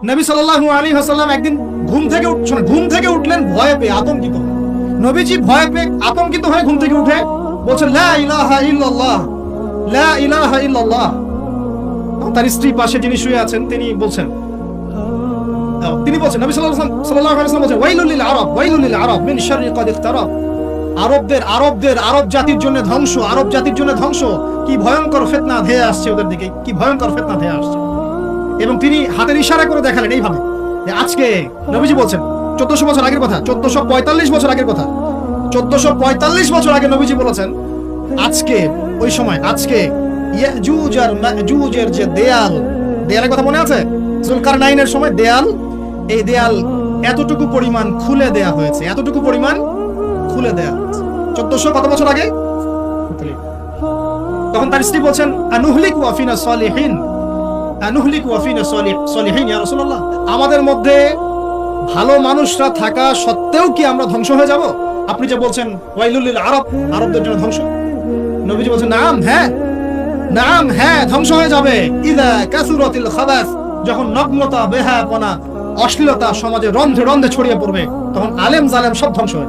নবী সাল্লাল্লাহু আলাইহি ওয়াসাল্লাম একদিন ঘুম থেকে উঠলেন ভয় পেয়ে, আতঙ্কিত। নবীজি ভয় পেয়ে আতঙ্কিত হয়ে ঘুম থেকে উঠে বলছেন লা ইলাহা ইল্লাল্লাহ, লা ইলাহা ইল্লাল্লাহ। তার স্ত্রী পাশে যিনি শুয়ে আছেন তিনি বলছেন নবী সাল্লাল্লাহু আলাইহি ওয়াসাল্লাম বলছেন ওয়াইলুল লিল আরব, ওয়াইলুল লিল আরব মিন শাররি ক্বাদ ইখতারাব। আরব জাতির জন্য ধ্বংস, আরব জাতির জন্য ধ্বংস। কি ভয়ঙ্কর ফিতনা ধেয়ে আসছে ওদের দিকে, কি ভয়ঙ্কর ফিতনা ধেয়ে আসছে। এবং তিনি হাতের ইশারা করে দেখালেন এইভাবে যে আজকে, নবীজি বলছেন 1400 বছর আগের কথা, 1445 বছর আগের কথা, 1445 বছর আগে নবীজি বলেছেন আজকে, ওই সময় আজকে ইয়াজুজ আর মাজুজের যে দেয়ালের কথা মনে আছে? যুলকারনাইনের সময় এই দেয়াল এতটুকু পরিমাণ খুলে দেয়া হয়েছে, এতটুকু পরিমাণ খুলে দেয়া হয়েছে 1400 কত বছর আগে। তখন তার স্ত্রী বলছেন আনুহলিকু ওয়া ফিনা সালিহিন, আনুহলিকু ওয়া ফিনা সালিহিন ইয়া রাসূলুল্লাহ, আমাদের মধ্যে ভালো মানুষরা থাকা সত্ত্বেও কি আমরা ধ্বংস হয়ে যাব? আপনি যে বলছেন ওয়াইলুল লিল আরব, আরবদের জন্য ধ্বংস। নবীজি বলছেন নাম হ্যাঁ ধ্বংস হয়ে যাবে। ইযা কাসুরাতিল খাবাস, যখন নগ্নতা, বেহায়াপনা, অশ্লীলতা সমাজে রন্ধ্রে রন্ধ্রে ছড়িয়ে পড়বে, তখন আলেম জালেম সব ধ্বংস হবে।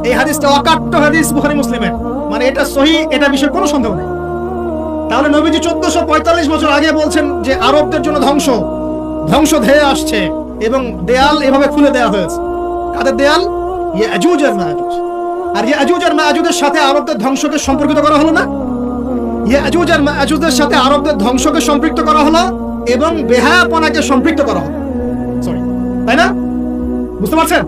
এই হাদিসটা অকাট্য হাদিস বুখারী মুসলিমের, মানে এটা সহিহ, এটা বিষয়ে কোনো সন্দেহ নেই। তাহলে নবীজি 1445 বছর আগে বলছেন যে আরবদের জন্য ধ্বংস ধেয়ে আসছে, এবং দেয়াল এভাবে খুলে দেওয়া হয়েছে। কাদের দেয়াল? ইয়াজুজ আর মাজুজ। আর ইয়াজুজ আর মাজুজের সাথে আরবদের ধ্বংসকে সম্পর্কিত করা হলো না? ইয়াজুজ আর মাজুজের সাথে আরবদের ধ্বংসকে সম্পৃক্ত করা হলো এবং বেহায়াপনাকে সম্পৃক্ত করা হলো, তাই না? বুঝতে পারছেন?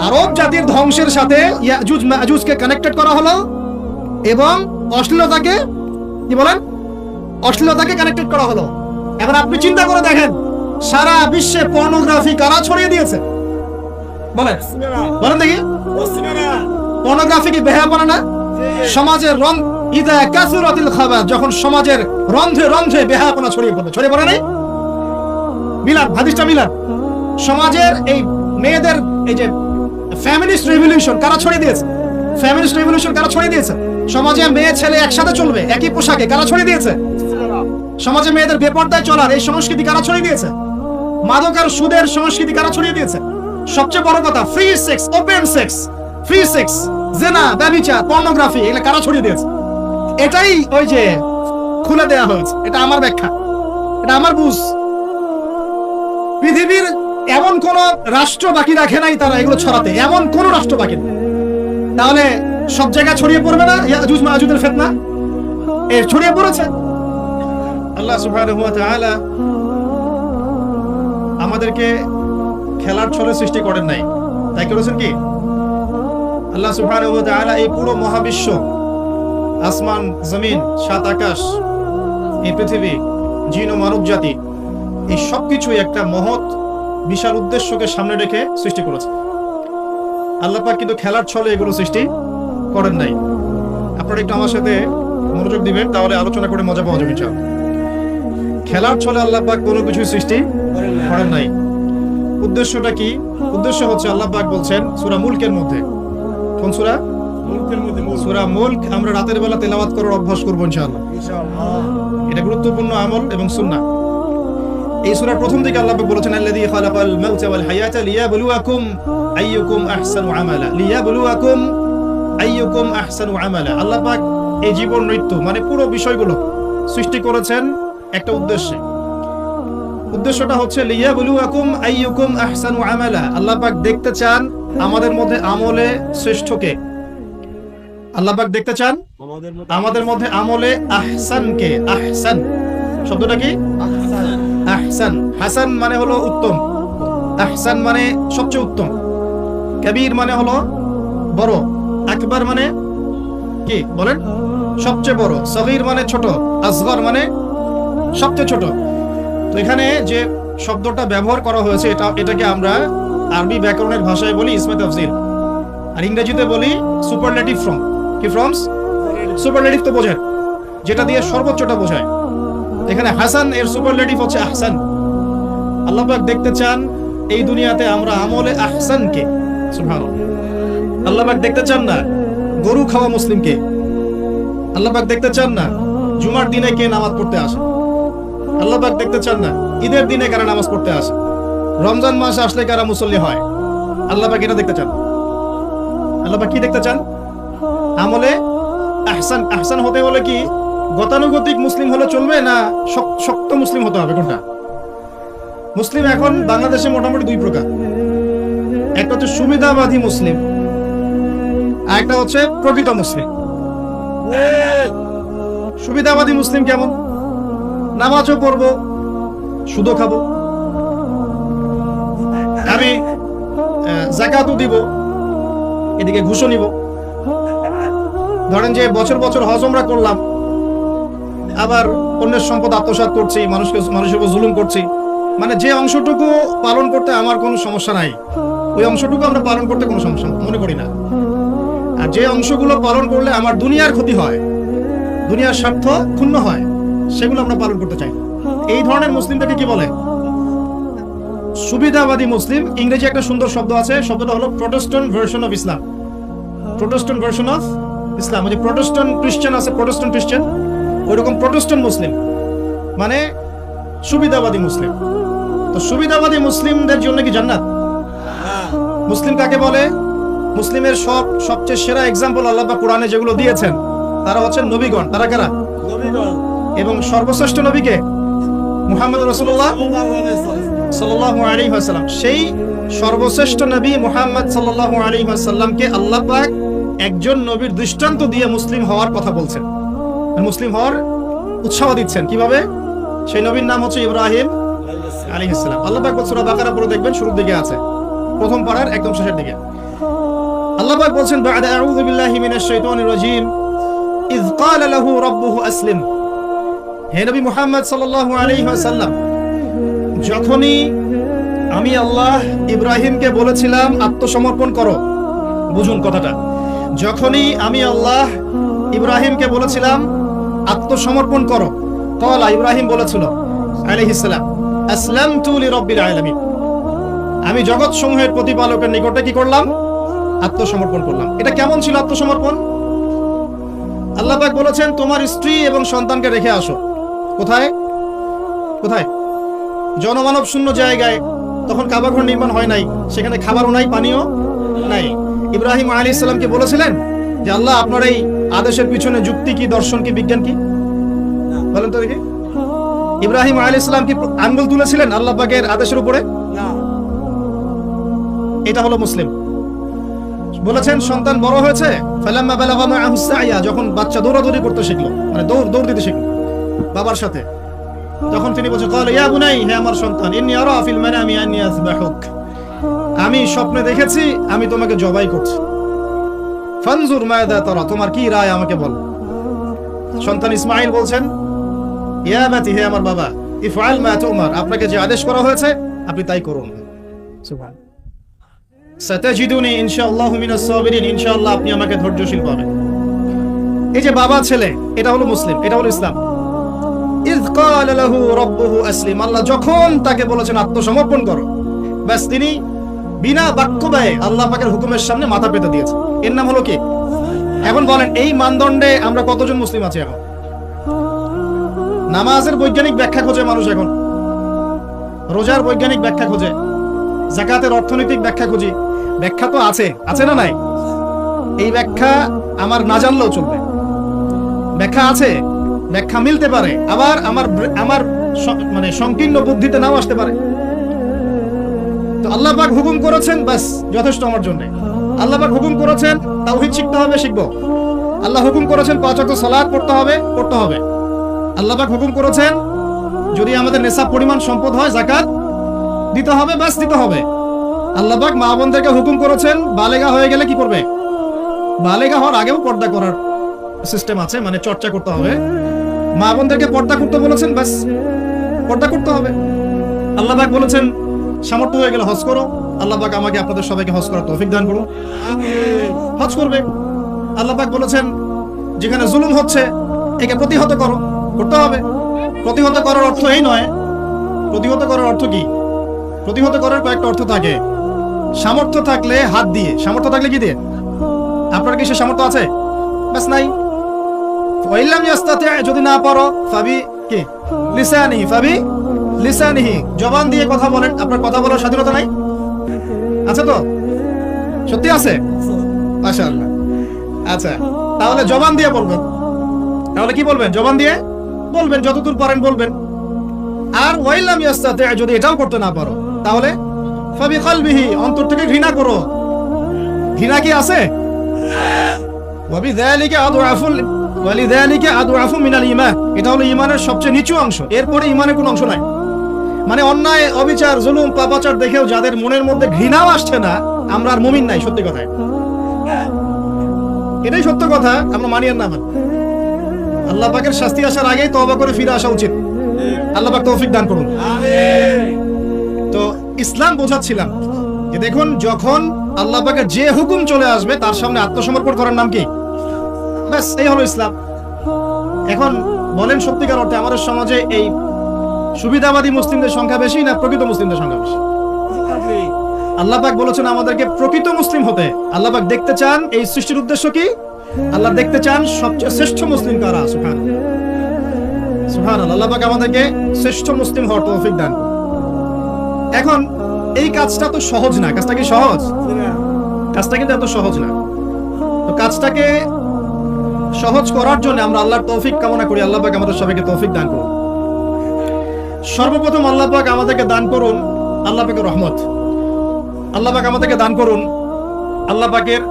আরব জাতির ধ্বংসের সাথে ইয়াজুজ মাজুজকে কানেক্টেড করা হলো এবং অশ্লীলতাকে, কি বলেন, অশ্লীলতাকে কানেক্টেড করা হলো। এখন আপনি চিন্তা করে দেখেন, সারা বিশ্বে পর্নোগ্রাফি কারা ছড়িয়ে দিয়েছে? বলেন দেখি। পর্নোগ্রাফি কি বেহায়াপনা না? সমাজের ইযা কাসুরাতিল খাবাস, যখন সমাজের রন্ধ্রে রন্ধ্রে বেহায়াপনা ছড়িয়ে পড়ে নাই? হাদিসটা মিলান। সমাজের এই মেয়েদের, এই যে ফ্যামিলিস্ট রেভলিউশন কারা ছড়িয়ে দিয়েছে? সমাজে মেয়ে ছেলে একসাথে চলবে একই পোশাকে, কারা ছড়িয়ে দিয়েছে? সমাজে মেয়েদের বেপরদায় চলার এই সংস্কৃতি কারা ছড়িয়ে দিয়েছে? মাদক আর সুদের সংস্কৃতি কারা ছড়িয়ে দিয়েছে? সবচেয়ে বড় কথা, ফ্রি সেক্স, ওপেন সেক্স, জিনা, ব্যভিচার, পর্নোগ্রাফি, এগুলো কারা ছড়িয়ে দিয়েছে? এটাই ওই যে খুলে দেয়া হয়েছে। এটা আমার ব্যাখ্যা, এটা আমার বুঝ। পৃথিবীর এমন কোন রাষ্ট্র বাকি রাখে নাই তারা এগুলো ছড়াতে, এমন কোন রাষ্ট্র বাকি নেই। তাহলে সব জায়গায় ছড়িয়ে পড়বে না ইয়াজুজ মাজুজের ফিতনা? ছড়িয়ে পড়েছে। আল্লাহ সুবহানাহু ওয়া তাআলা আমাদেরকে খেলার ছলে সৃষ্টি করেন নাই, তাই করেছেন কি? আল্লাহ সুবহানাহু ওয়া তাআলা এই পুরো মহাবিশ্ব, আসমান জমিন, সাত আকাশ, এই পৃথিবী, জিন ও মানব জাতি, এই সবকিছুই একটা মহৎ বিশাল উদ্দেশ্যকে সামনে রেখে সৃষ্টি করেছে। আল্লাহ পাক কিন্তু খেলার ছলে এগুলো সৃষ্টি করেন নাই। আপনারা একটু আমার সাথে মনোযোগ দিবেন, তাহলে আলোচনা করে মজা পাওয়া যাবে ইনশাআল্লাহ। খেলার ছলে আল্লাহ পাক কোনো কিছু সৃষ্টি করেন নাই। উদ্দেশ্যটা কি? উদ্দেশ্য হচ্ছে আল্লাহ পাক বলছেন সূরা মুলকের মধ্যে, কোন সূরা? সূরা মুলক। আমরা রাতের বেলা তেলাওয়াত করার অভ্যাস করব ইনশাআল্লাহ। এটা গুরুত্বপূর্ণ আমল এবং সুন্নাহ। এই সূরার প্রথম দিকে আল্লাহ পাক বলেছেন আল্লাযী খালাকাল মাউতা ওয়াল হায়াতা লিয়াবলুয়াকুম আইয়ুকুম আহসানু আমালা, লিয়াবলুয়াকুম আইয়ুকুম আহসানু আমালা। আল্লাহ পাক এই জীবন মৃত্যু মানে পুরো বিষয়গুলো সৃষ্টি করেছেন একটা উদ্দেশ্যে। উদ্দেশ্যটা হচ্ছে লিয়াবলুয়াকুম আইয়ুকুম আহসানু আমালা। আল্লাহ পাক দেখতে চান আমাদের মধ্যে আমলে শ্রেষ্ঠকে। আল্লাহ পাক দেখতে চান আমাদের মধ্যে আমলে আহসানকে। আহসান শব্দটা কি? আহসান। হাসান মানে হলো উত্তম, আহসান মানে সবচেয়ে উত্তম, কবির মানে হলো বড়, আকবার মানে কি বলেন? সবচেয়ে বড়, সগীর মানে ছোট, আসগর মানে সবচেয়ে ছোট। তো এখানে যে শব্দটা ব্যবহার করা হয়েছে এটাকে আমরা আরবি ব্যাকরণের ভাষায় বলি ইসমে তাফজিল, আর ইংরেজিতে বলি সুপারলেটিভ ফর্ম। কি ফর্মস? সুপারলেটিভ তো বোঝেন, যেটা দিয়ে সর্বোচ্চটা বোঝায়। এখানে হাসান এর সুপারলেটিভ হচ্ছে আহসান। আল্লাহ পাক দেখতে চান এই দুনিয়াতে আমরা আমলে আহসানকে। সুবহানাল্লাহ। আল্লাহ পাক দেখতে চান না গরু খাওয়া মুসলিমকে। আল্লাহ পাক দেখতে চান না জুমার দিনে কে নামাজ পড়তে আসে। আল্লাহ পাক দেখতে চান না ঈদের দিনে কারা নামাজ পড়তে আসে, রমজান মাস আসলে কারা মুসল্লি হয়। আল্লাহ পাক এটা দেখতে চান। আল্লাহ পাক কি দেখতে চান? আমলে আহসান। আহসান হতে হলে কি গতানুগতিক মুসলিম হলে চলবে, না শক্ত মুসলিম হতে হবে? কোনটা? মুসলিম এখন বাংলাদেশে মোটামুটি দুই প্রকার। একটা হচ্ছে সুবিধাবাদী মুসলিম, আর একটা হচ্ছে প্রকৃত মুসলিম। সুবিধাবাদী মুসলিম কেমন? নামাজও পড়বো, সুদও খাবো, আমি যাকাতও দিব, এদিকে ঘুষও নিব। ধরেন যে বছর বছর হজ ওমরা করলাম, আবার অন্যের সম্পদ আত্মসাৎ করছি, মানুষের উপর জুলুম করছি। মানে যে অংশটুকু পালন করতে আমার কোনো সমস্যা নাই, ওই অংশটুকু আমরা পালন করতে কোনো সমস্যা মনে করি না। আর যে অংশগুলো পালন করলে আমার দুনিয়ার ক্ষতি হয়, দুনিয়ার স্বার্থ ক্ষুণ্ণ হয়, সেগুলো আমরা পালন করতে চাই। এই ধরনের মুসলিমটাকে কি বলে? সুবিধাবাদী মুসলিম। ইংরেজি একটা সুন্দর শব্দ আছে, শব্দটা হলো Protestant version of Islam. Protestant version of Islam, যে প্রোটেস্ট্যান্ট খ্রিস্টান আছে, প্রোটেস্ট্যান্ট খ্রিস্টান, ওইরকম প্রোটেস্ট্যান্ট মুসলিম মানে সুবিধাবাদী মুসলিম। তো সুবিধাবাদী মুসলিমদের জন্য কি জান্নাত? মুসলিম কাকে বলে? মুসলিমের সবচেয়ে সেরা এক্সাম্পল আল্লাহ পাক কোরআনে যেগুলো দিয়েছেন, তারা হচ্ছেন নবীগণ। তারা কারা? নবীগণ। এবং সর্বশ্রেষ্ঠ নবীকে মুহাম্মদ রাসূলুল্লাহ সাল্লাল্লাহু আলাইহি ওয়াসাল্লাম। সেই সর্বশ্রেষ্ঠ নবী মুহাম্মদ সাল্লাল্লাহু আলাইহি ওয়াসাল্লামকে আল্লাহ পাক একজন নবীর দৃষ্টান্ত দিয়ে মুসলিম হওয়ার কথা বলছেন, মুসলিম হওয়ার উৎসাহ দিচ্ছেন। কিভাবে? সেই নবীর নাম হচ্ছে ইব্রাহিম আলাইহিস সালাম। আল্লাহ পাক সূরা বাকারা পড়ে দেখবেন, শুরুর দিকে আছে, প্রথম পারার একদম শেষের দিকে। আল্লাহ পাক বলছেন, বা'দা আউযু বিল্লাহি মিনাশ শাইতানির রাজীম, ইয ক্বালা লাহু রাব্বুহু আসলিম। হে নবী মুহাম্মদ সাল্লাল্লাহু আলাইহি ওয়াসাল্লাম, যখনই আমি আল্লাহ ইব্রাহিমকে বলেছিলাম আত্মসমর্পণ করো, বুঝুন কথাটা, যখনই আমি আল্লাহ ইব্রাহিমকে বলেছিলাম আত্মসমর্পণ করো, ক্বালা, ইব্রাহিম বলেছিল আলাইহিস সালাম, আসলামতু লিরাব্বিল আলামিন, আমি জগৎ সমূহের প্রতিপালকের নিকটে কি করলাম? আত্মসমর্পণ করলাম। এটা কেমন ছিল আত্মসমর্পণ? আল্লাহ পাক বলেছেন, তোমার স্ত্রী এবং সন্তানকে রেখে আসো। কোথায়? কোথায়? জনমানব শূন্য জায়গায়। তখন কাবা ঘর নির্মাণ হয় নাই, সেখানে খাবারও নাই, পানিও নাই। ইব্রাহিম আলাইহিস সালামকে বলেছিলেন যে আল্লাহ, আপনার এই আদেশের পিছনে যুক্তি কি, দর্শন কি, বিজ্ঞান কি? বলেন তো দেখি। ইব্রাহিম আলাইহিস সালাম কি আঙ্গুল তুলেছিলেন আল্লাহ পাকের আদেশের উপরে? না। এটা হলো মুসলিম। বলেছেন সন্তান বড় হয়েছে, ফালাম্মা বালাগা মাআহু সাইয়া, যখন বাচ্চা দৌড়াদৌড়ি করতে শিখলো, মানে দৌড় দিতে শিখলো বাবার সাথে, তখন তিনি বলছেন, ক্বালা ইয়া বুনাই, হে আমার সন্তান, ইন্নী আরা ফিল মানামি আন্নী আযবাহুক, আমি স্বপ্নে দেখেছি আমি তোমাকে জবাই করছি। ফানজুর মাযা তারা, তোমার কি রায় আমাকে বল। সন্তান ইসমাঈল বলছেন, ইয়া বাতি, হে আমার বাবা, ইফআল মা তুমার, আপনাকে যে আদেশ করা হয়েছে আপনি তাই করুন। সুবহান। সাতাজিদুনি ইনশাআল্লাহু মিনাস সাবিরিন, ইনশাআল্লাহ আপনি আমাকে ধৈর্যশীল পাবেন। এই যে বাবা ছেলে, এটা হলো মুসলিম, এটা হলো ইসলাম। ইয ক্বালা লাহু রাব্বুহু আসলিম, আল্লাহ যখন তাকে বলেছেন আত্মসমর্পণ করো, ব্যাস তিনি বিনা বাক্য ব্যয়ে আল্লাহ পাকের হুকুমের সামনে মাথা পেতে দিয়েছে। এর নাম হলো কি? এখন বলেন, এই মানদণ্ডে আমরা কতজন মুসলিম আছি এখন? নামাজের বৈজ্ঞানিক ব্যাখ্যা খোঁজে মানুষ এখন, রোজার বৈজ্ঞানিক ব্যাখ্যা খোঁজে, যাকাতের অর্থনৈতিক ব্যাখ্যা খুঁজি। ব্যাখ্যা তো আছে, আছে না নাই? এই ব্যাখ্যা আমার না জানলেও চলবে। ব্যাখ্যা আছে, ব্যাখ্যা মিলতে পারে, আবার আমার মানে সংকীর্ণ বুদ্ধিতে নাও আসতে পারে। তো আল্লাহ পাক হুকুম করেছেন, বাস যথেষ্ট আমার জন্য। আল্লাহ পাক হুকুম করেছেন তাওহীদ শিখতে হবে, শিখবো। আল্লাহ হুকুম করেছেন 5 ওয়াক্ত সালাত পড়তে হবে, পড়তে হবে। আল্লাহ পাক হুকুম করেছেন যদি আমাদের নেশাব পরিমাণ সম্পদ হয় যাকাত দিতে হবে, বাস দিতে হবে। আল্লাহ পাক মা বোনদেরকে হুকুম করেছেন বালেগা হয়ে গেলে কি করবে? বালেগা হওয়ার আগেও পর্দা করার সিস্টেম আছে, মানে চর্চা করতে হবে। মা বোনদেরকে পর্দা করতে বলেছেন, বাস পর্দা করতে হবে। আল্লাহ পাক বলেছেন সামর্থ্য হয়ে গেলে হজ করো। আল্লাহ পাক আমাকে আপনাদের সবাইকে হজ করার তৌফিক দান করুন, হজ করবে। আল্লাহ পাক বলেছেন যেখানে জুলুম হচ্ছে একে প্রতিহত করো, করতে হবে। প্রতিহত করার অর্থ এই নয়। প্রতিহত করার অর্থ কি? প্রতিহত করার কয়েকটা অর্থ থাকে। সামর্থ্য থাকলে হাত দিয়ে, সামর্থ্য থাকলে কি দিয়ে? আপনার কি সে সামর্থ্য আছে? বাস নাই। ওয়াইল্লাম ইয়াস্তাতি, যদি না পারো ফাবি কি লিসানি, ফাবি লিসানিহি, জবান দিয়ে কথা বলেন। আপনার কথা বলার স্বাধীনতা নাই? আছে তো? সত্যি আছে? মাশাআল্লাহ। আচ্ছা, তাহলে জবান দিয়ে বলবেন। তাহলে কি বলবেন? জবান দিয়ে বলবেন, যতদূর পারেন বলবেন। আর ওয়াইলাম ইয়াস্তাতি, যদি এটাও করতে না পারো তাহলে ফাবিকলবিহি, অন্তর থেকে ঘৃণা করো। ঘৃণা কি আছে? ওয়াবিযালিকা আদআফু মিনাল ঈমান, এটা হলো ঈমানের সবচেয়ে নিচু অংশ। এরপরে ঈমানের কোনো অংশ নাই। মানে অন্যায়, অবিচার, জুলুম, পাপাচার দেখেও যাদের মনের মধ্যে ঘৃণাও আসছে না, আমরা আর মুমিন নাই। সত্যি কথা, এটাই সত্য কথা। আমরা মানি আর না মানি, আল্লাহ পাকের শাস্তি আসার আগেই তওবা করে ফিরে আসা উচিত। আল্লাহ পাক তৌফিক দান করুন। তো ইসলাম বোঝাচ্ছিলাম যে দেখুন, যখন আল্লাহ পাকের যে হুকুম চলে আসবে তার সামনে আত্মসমর্পণ করার নাম কি? ব্যাস, এই হলো ইসলাম। এখন বলেন, সত্যিকার অর্থে আমাদের সমাজে এই সুবিধাবাদী মুসলিমদের সংখ্যা বেশি না প্রকৃত মুসলিমদের সংখ্যা বেশি? আল্লাহ পাক বলেছেন আমাদেরকে প্রকৃত মুসলিম হতে। আল্লাহ পাক দেখতে চান, এই সৃষ্টির উদ্দেশ্য কি? আল্লাহ দেখতে চান সবচেয়ে শ্রেষ্ঠ মুসলিম কারা। সুবহানাল্লাহ, সুবহানাল্লাহ। আল্লাহ পাক আমাদেরকে শ্রেষ্ঠ মুসলিম হওয়ার তৌফিক দান করুন। এখন এই কাজটা তো সহজ না। কাজটা কি সহজ? কাজটা কিন্তু এত সহজ না। তো কাজটাকে সহজ করার জন্য আমরা আল্লাহর তৌফিক কামনা করি। আল্লাহ পাক আমাদের সবাইকে তৌফিক দান করুন। সর্বপ্রথম আল্লাহ পাক আমাদেরকে দান করুন আল্লাহ পাকের রহমত। আল্লাহ পাক আমাদেরকে দান করুন আল্লাহ পাকের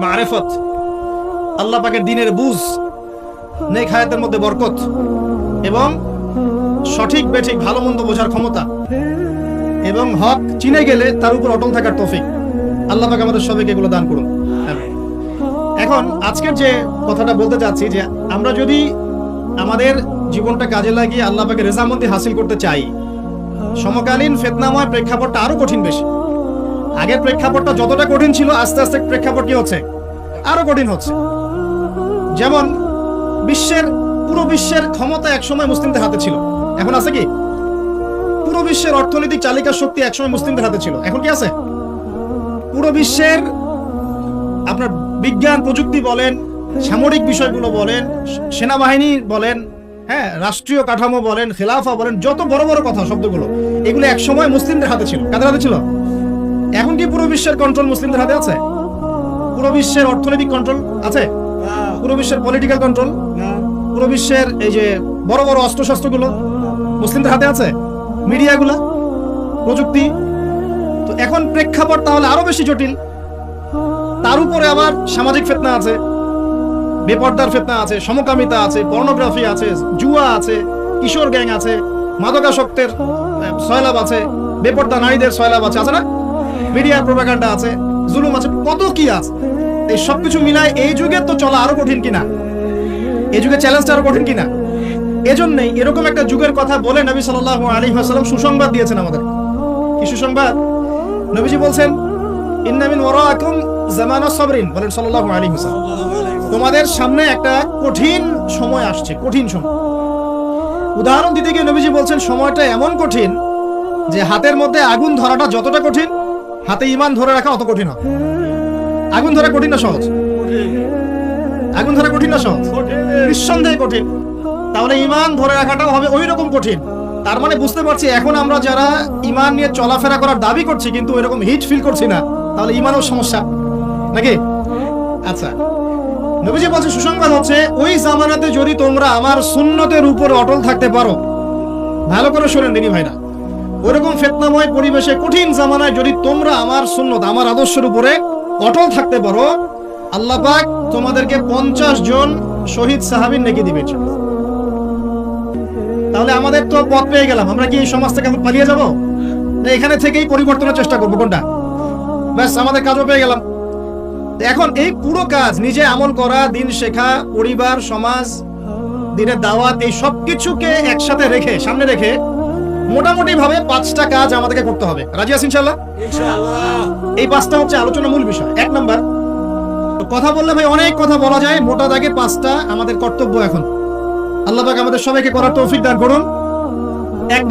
মারিফত, আল্লাহ পাকের দ্বীনের বুঝ, নেক হায়াতের মধ্যে বরকত এবং সঠিক বেঠিক ভালো মন্দ বোঝার ক্ষমতা এবং হক চিনে গেলে তার উপর অটল থাকার তৌফিক। আল্লাহ পাক আমাদের সবাইকে এগুলো দান করুন। এখন আজকের যে কথাটা বলতে চাচ্ছি, যে আমরা যদি আমাদের জীবনটা কাজে লাগিয়ে আল্লাহ পাকের রেজামন্দি হাসিল করতে চাই, সমকালীন ফিতনাময় প্রেক্ষাপটটা আরো কঠিন বেশি। আগের প্রেক্ষাপটটা যতটা কঠিন ছিল, আস্তে আস্তে প্রেক্ষাপট কি হচ্ছে? আরো কঠিন হচ্ছে। যেমন পুরো বিশ্বের ক্ষমতা একসময় মুসলিমদের হাতে ছিল, এখন আছে কি? পুরো বিশ্বের অর্থনৈতিক চালিকা শক্তি একসময় মুসলিমদের হাতে ছিল, এখন কি আছে? পুরো বিশ্বের আপনার বিজ্ঞান প্রযুক্তি বলেন, সামরিক বিষয়গুলো বলেন, সেনাবাহিনী বলেন, হ্যাঁ, রাষ্ট্রীয় কাঠামো বলেন, খেলাফা বলেন, যত বড় বড় কথা শব্দগুলো, এগুলো একসময় মুসলিমদের হাতে ছিল। কাদের হাতে ছিল? এখন কি পুরো বিশ্বের কন্ট্রোল মুসলিমদের হাতে আছে? পুরো বিশ্বের অর্থনৈতিক কন্ট্রোল আছে? পুরো বিশ্বের পলিটিক্যাল কন্ট্রোল, পুরো বিশ্বের এই যে বড় বড় অস্ত্রশস্ত্রগুলো মুসলিমদের হাতে আছে? মিডিয়াগুলো, প্রযুক্তি। তো এখন প্রেক্ষাপট তাহলে আরো বেশি জটিল। তার উপরে আবার সামাজিক ফিতনা আছে, বেপর্দার ফিতনা আছে, সমকামিতা আছে, পর্নোগ্রাফি আছে, জুয়া আছে, কিশোর গ্যাং আছে, মাদকাসক্তের সয়লাভ আছে, বেপর্দা নারীদের সয়লাভ আছে, আছে না? মিডিয়ার প্রোপাগান্ডা আছে, জুলুম আছে, কত কি আছে। এই সবকিছু মিলায় এই যুগে তো চলা আরো কঠিন কিনা? এই যুগে চ্যালেঞ্জটা আরো কঠিন কিনা? এজন্যই এরকম একটা যুগের কথা বলে নবী সাল্লাল্লাহু আলাইহি ওয়াসাল্লাম সুসংবাদ দিয়েছেন আমাদের। কি সুসংবাদ? নবীজি বলছেন, ইন্না মিন ওয়ারাকুম জামানাস সাবরিন, বলেন সাল্লাল্লাহু আলাইহি ওয়াসাল্লাম, তোমাদের সামনে একটা কঠিন সময় আসছে, কঠিন সময়। উদাহরণ দিতে গিয়ে নবীজি বলছেন, সময়টা এমন কঠিন যে হাতের মধ্যে আগুন ধরাটা যতটা কঠিন, হাতে ঈমান ধরে রাখা অত কঠিন হবে। আগুন ধরা কঠিন না সহজ? আগুন ধরা কঠিন না সহজ? নিঃসন্দেহে কঠিন। তাহলে ঈমান ধরে রাখাটাও হবে ওই রকম কঠিন। তার মানে বুঝতে পারছি, এখন আমরা যারা ঈমান নিয়ে চলাফেরা করার দাবি করছি কিন্তু ওই রকম হিট ফিল করছি না, তাহলে ঈমানও সমস্যা নাকি? আচ্ছা, নবীজি বলছে সুসংবাদ হচ্ছে, ওই জামানাতে যদি তোমরা আমার সুন্নতের উপরে অটল থাকতে পারো, ভালো করে শোনেন দিনী ভাইরা, ওইরকম ফিতনাময় পরিবেশে কঠিন জামানায় যদি তোমরা আমার সুন্নত, আমার আদর্শের উপরে অটল থাকতে পারো, আল্লাহ পাক তোমাদেরকে 50 জন শহীদ সাহাবীর নেকি দিবেন। তাহলে আমাদের তো পথ পেয়ে গেলাম। আমরা কি এই সমাজ থেকে পালিয়ে যাব? না এখানে থেকেই পরিবর্তনের চেষ্টা করবো? কোনটা? ব্যাস, আমাদের কাজও পেয়ে গেলাম। এখন এই পুরো কাজ, নিজে আমল করা, দিন শেখা, পরিবার, সমাজ, দিনের দাওয়াত, এই সবকিছুকে একসাথে রেখে, সামনে রেখে মোটামুটি ভাবে 5টা কাজ আমাদেরকে করতে হবে। রাজি আছেন ইনশাআল্লাহ? এই 5টা হচ্ছে আলোচনার মূল বিষয়। 1 নাম্বার, কথা বললে ভাই অনেক কথা বলা যায়, মোটা দাগে 5টা আমাদের কর্তব্য এখন। আল্লাহ পাক আমাদের সবাইকে করার তৌফিক দান করুন। 1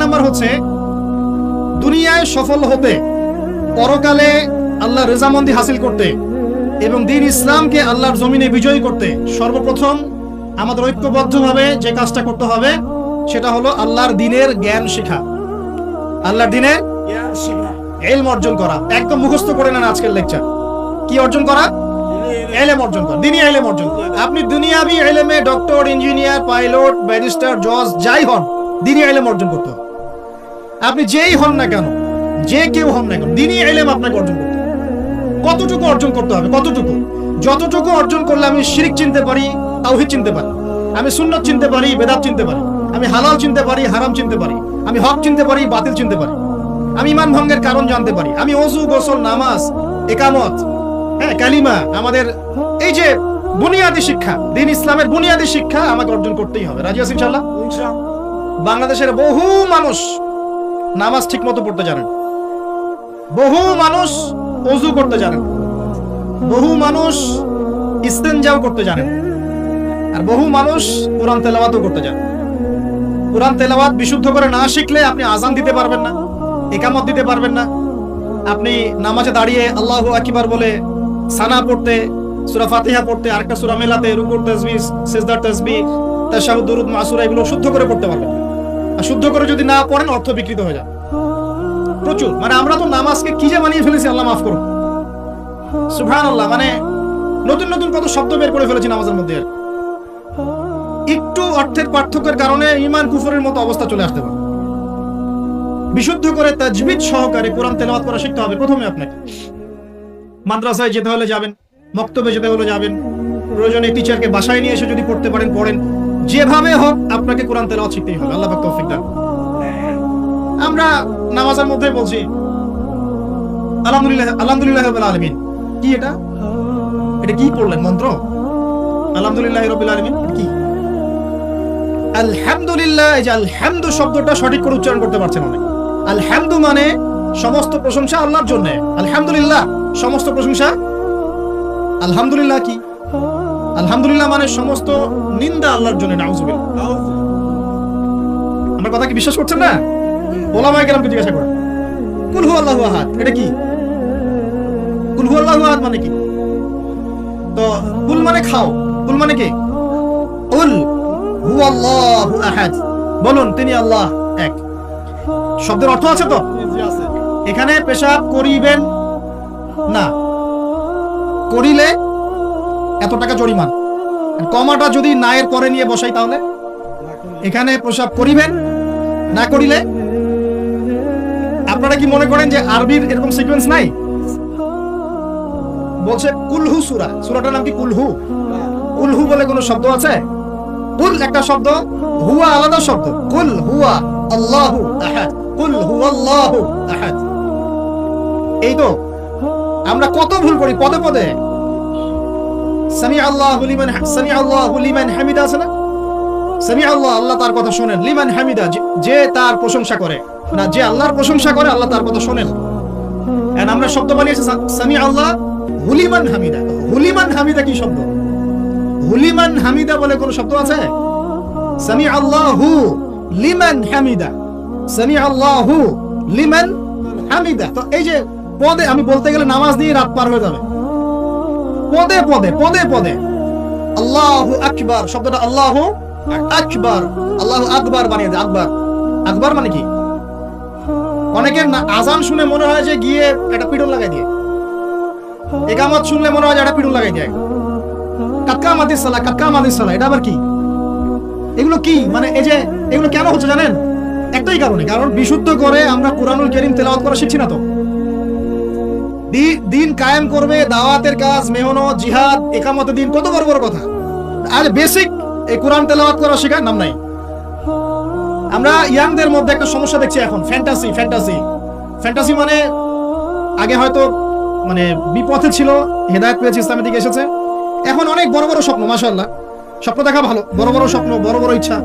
নাম্বার হচ্ছে, দুনিয়ায় সফল হতে, পরকালে আল্লাহর রেজামন্দি হাসিল করতে এবং দ্বীন ইসলামকে আল্লাহর জমিনে বিজয়ী করতে সর্বপ্রথম আমাদের ঐক্যবদ্ধভাবে যে কাজটা করতে হবে সেটা হলো আল্লাহর দ্বীনের জ্ঞান শেখা, আল্লাহর দ্বীনের ইলম অর্জন করা। একদম মুখস্থ করে নেন আজকের লেকচার। কি অর্জন করা? ইলম অর্জন করা, দ্বীনি ইলম অর্জন করা। আপনি দুনিয়াবি ইলমে ডক্টর, ইঞ্জিনিয়ার, পাইলট, ব্যারিস্টার, জজ যাই হন, দ্বীনি ইলম অর্জন করতে হবে। আপনি যেই হন না কেন, যে কেউ হন না কেন, দ্বীনি ইলম আপনাকে অর্জন করতে হবে। কতটুকু অর্জন করতে হবে? কতটুকু? যতটুকু অর্জন করলে আমি শিরক চিনতে পারি, তাওহীদ চিনতে পারি, আমি সুন্নাত চিনতে পারি, বেদাত চিনতে পারি, আমি হালাল চিনতে পারি, হারাম চিনতে পারি, আমি হক চিনতে পারি, বাতিল চিনতে পারি, আমি ঈমান ভঙ্গের কারণ জানতে পারি, আমি ওযু, গোসল, নামাজ, ইকামত, কালিমা, আমাদের এই যে বুনিয়াদী শিক্ষা, দ্বীন ইসলামের বুনিয়াদী শিক্ষা আমাকে অর্জন করতেই হবে। রাজি আছেন ইনশাআল্লাহ? বাংলাদেশের বহু মানুষ নামাজ ঠিকমতো পড়তে জানেন, বহু মানুষ ওযু করতে জানেন, বহু মানুষ ইস্তেনজাও করতে জানেন, আর বহু মানুষ কোরআন তেলাওয়াতও করতে জানেন। কোরআন তেলাওয়াত বিশুদ্ধ করে না শিখলে আপনি আযান দিতে পারবেন না, ইকামত দিতে পারবেন না। আপনি নামাজে দাঁড়িয়ে আল্লাহু আকবার বলে সানা পড়তে, সূরা ফাতিহা পড়তে, আরেকটা সূরা মেলাতে, রুকুর তাসবিহ, সিজদার তাসবিহ, তাশাহুদ, দুরুদ, মাসুরা এগুলো শুদ্ধ করে পড়তে পারবেন। আর শুদ্ধ করে যদি না পড়েন অর্থ বিকৃত হয়ে যায় প্রচুর। মানে আমরা তো নামাজকে কি যে বানিয়ে ফেলেছি, আল্লাহ মাফ করুন, সুবহানাল্লাহ। মানে নতুন নতুন কত শব্দ বের করে ফেলেছি নামাজের মধ্যে। একটু অর্থের পার্থক্যের কারণে ঈমান কুফরের মতো অবস্থা চলে আসতে পারে। বিশুদ্ধ করে তাজবিদ সহকারে কোরআন তেলাওয়াত করা শিখতে হবে প্রথমে আপনাকে। মাদ্রাসায় যেতে হলে যাবেন, মক্তবে যেতে হলে যাবেন, প্রয়োজনে টিচারকে বাসায় নিয়ে এসে যদি পড়তে পারেন পড়েন, যেভাবে হোক আপনাকে কোরআন তেলাওয়াত শিখতেই হবে। আল্লাহ পাক তৌফিক দান। আমরা নামাজের মধ্যে বলছি আলহামদুলিল্লাহ, আলহামদুলিল্লাহি রাব্বিল আলামিন। কি এটা? এটা কি পড়লেন মন্ত্র? আলহামদুলিল্লাহি রাব্বিল আলামিন কি? আলহামদুলিল্লাহ, এই যে আলহামদু শব্দটা সঠিক করে উচ্চারণ করতে পারছেন অনেক। আলহামদু মানে সমস্ত প্রশংসা আল্লাহর জন্য। আলহামদুলিল্লাহ সমস্ত প্রশংসা। আলহামদুলিল্লাহ কি? আলহামদুলিল্লাহ মানে সমস্ত নিন্দা আল্লাহর জন্য। নাউযুবিল্লাহ। আমার কথা কি বিশ্বাস করছেন না? ওলামায়ে কেরামকে জিজ্ঞাসা করেন। কুল হুয়াল্লাহু আহাদ এটা কি? কুল হুয়াল্লাহু আহাদ মানে কি? তো কুল মানে খাও, কুল মানে কি? কুল হুয়াল্লাহু আহাদ, বলুন তিনি আল্লাহ এক। শব্দের অর্থ আছে তো? এখানে পেশাব করিবেন না, করিলে এত টাকা জরিমান। কমাটা যদি না এর পরে নিয়ে বসাই তাহলে এখানে পেশাব করিবেন, না করিলে। আপনারা কি মনে করেন যে আরবির এরকম সিকোয়েন্স নাই? বলছে কুলহু সূরা, সূরাটার নাম কি কুলহু? কুলহু বলে কোনো শব্দ আছে? কুল একটা শব্দ, হুয়া আলাদা শব্দ। কুল হুয়া আল্লাহু আহাদ, কুল হুয়াল্লাহু আহাদ। এই তো আমরা কত ভুল করি পদে পদে। সামিআল্লাহু লিমান হামিদা আছে না? সামিআল্লাহ, আল্লাহ তার কথা শোনেন। লিমান হামিদা, যে তার প্রশংসা করে, না যে আল্লাহর প্রশংসা করে আল্লাহ তার কথা শোনেন। এন্ড আমরা শব্দ বানিয়েছি সামিআল্লাহ হুলিমান হামিদা। হুলিমান হামিদা কি শব্দ? হুলিমান হামিদা বলে কোন শব্দ আছে? সামিআল্লাহু লিমান হামিদা, সামিআল্লাহু লিমান হামিদা। তো এই যে পদে, আমি বলতে গেলে নামাজ দিয়ে রাত পার হয়ে যাবে। পদে পদে পদে পদে আল্লাহু আকবার শব্দটা আল্লাহু আকবার, আল্লাহু আকবার বানিয়ে দেয়। আকবার, আকবার মানে কি? অনেকের আজান শুনে মনে হয় যে গিয়ে একটা পিটন লাগাই দিয়ে, ইকামত শুনলে মনে হয় যে একটা পিটন লাগাই দিয়ে। কাক্কা মাদিস সালাহ, কাক্কা মাদিস সালাহ, এটা আবার কি? এগুলো কি? মানে এই যে এগুলো কেন হচ্ছে জানেন? একটাই কারণে, কারণ বিশুদ্ধ করে আমরা কুরআনুল কারীম তেলাওয়াত করা শিখছি না। তো দিন কায়েম করবে, দাওয়াতের কাজ, মেহনত, জিহাদ, ইকামতের দিন, কত বড় বড় কথা। আর বেসিক এই কোরআন তেলাওয়াত করা শেখার নাম নাই। আমরা ইয়াংদের মধ্যে একটা সমস্যা দেখছি এখন, ফ্যান্টাসি। ফ্যান্টাসি ফ্যান্টাসি মানে আগে হয়তো মানে বিপথে ছিল, হেদায়েত পেয়েছে, ইসলামের দিকে এসেছে। এখন অনেক বড় বড় স্বপ্ন, মাশাআল্লাহ। স্বপ্ন দেখা ভালো, বড় বড় স্বপ্ন, বড় বড় ইচ্ছা।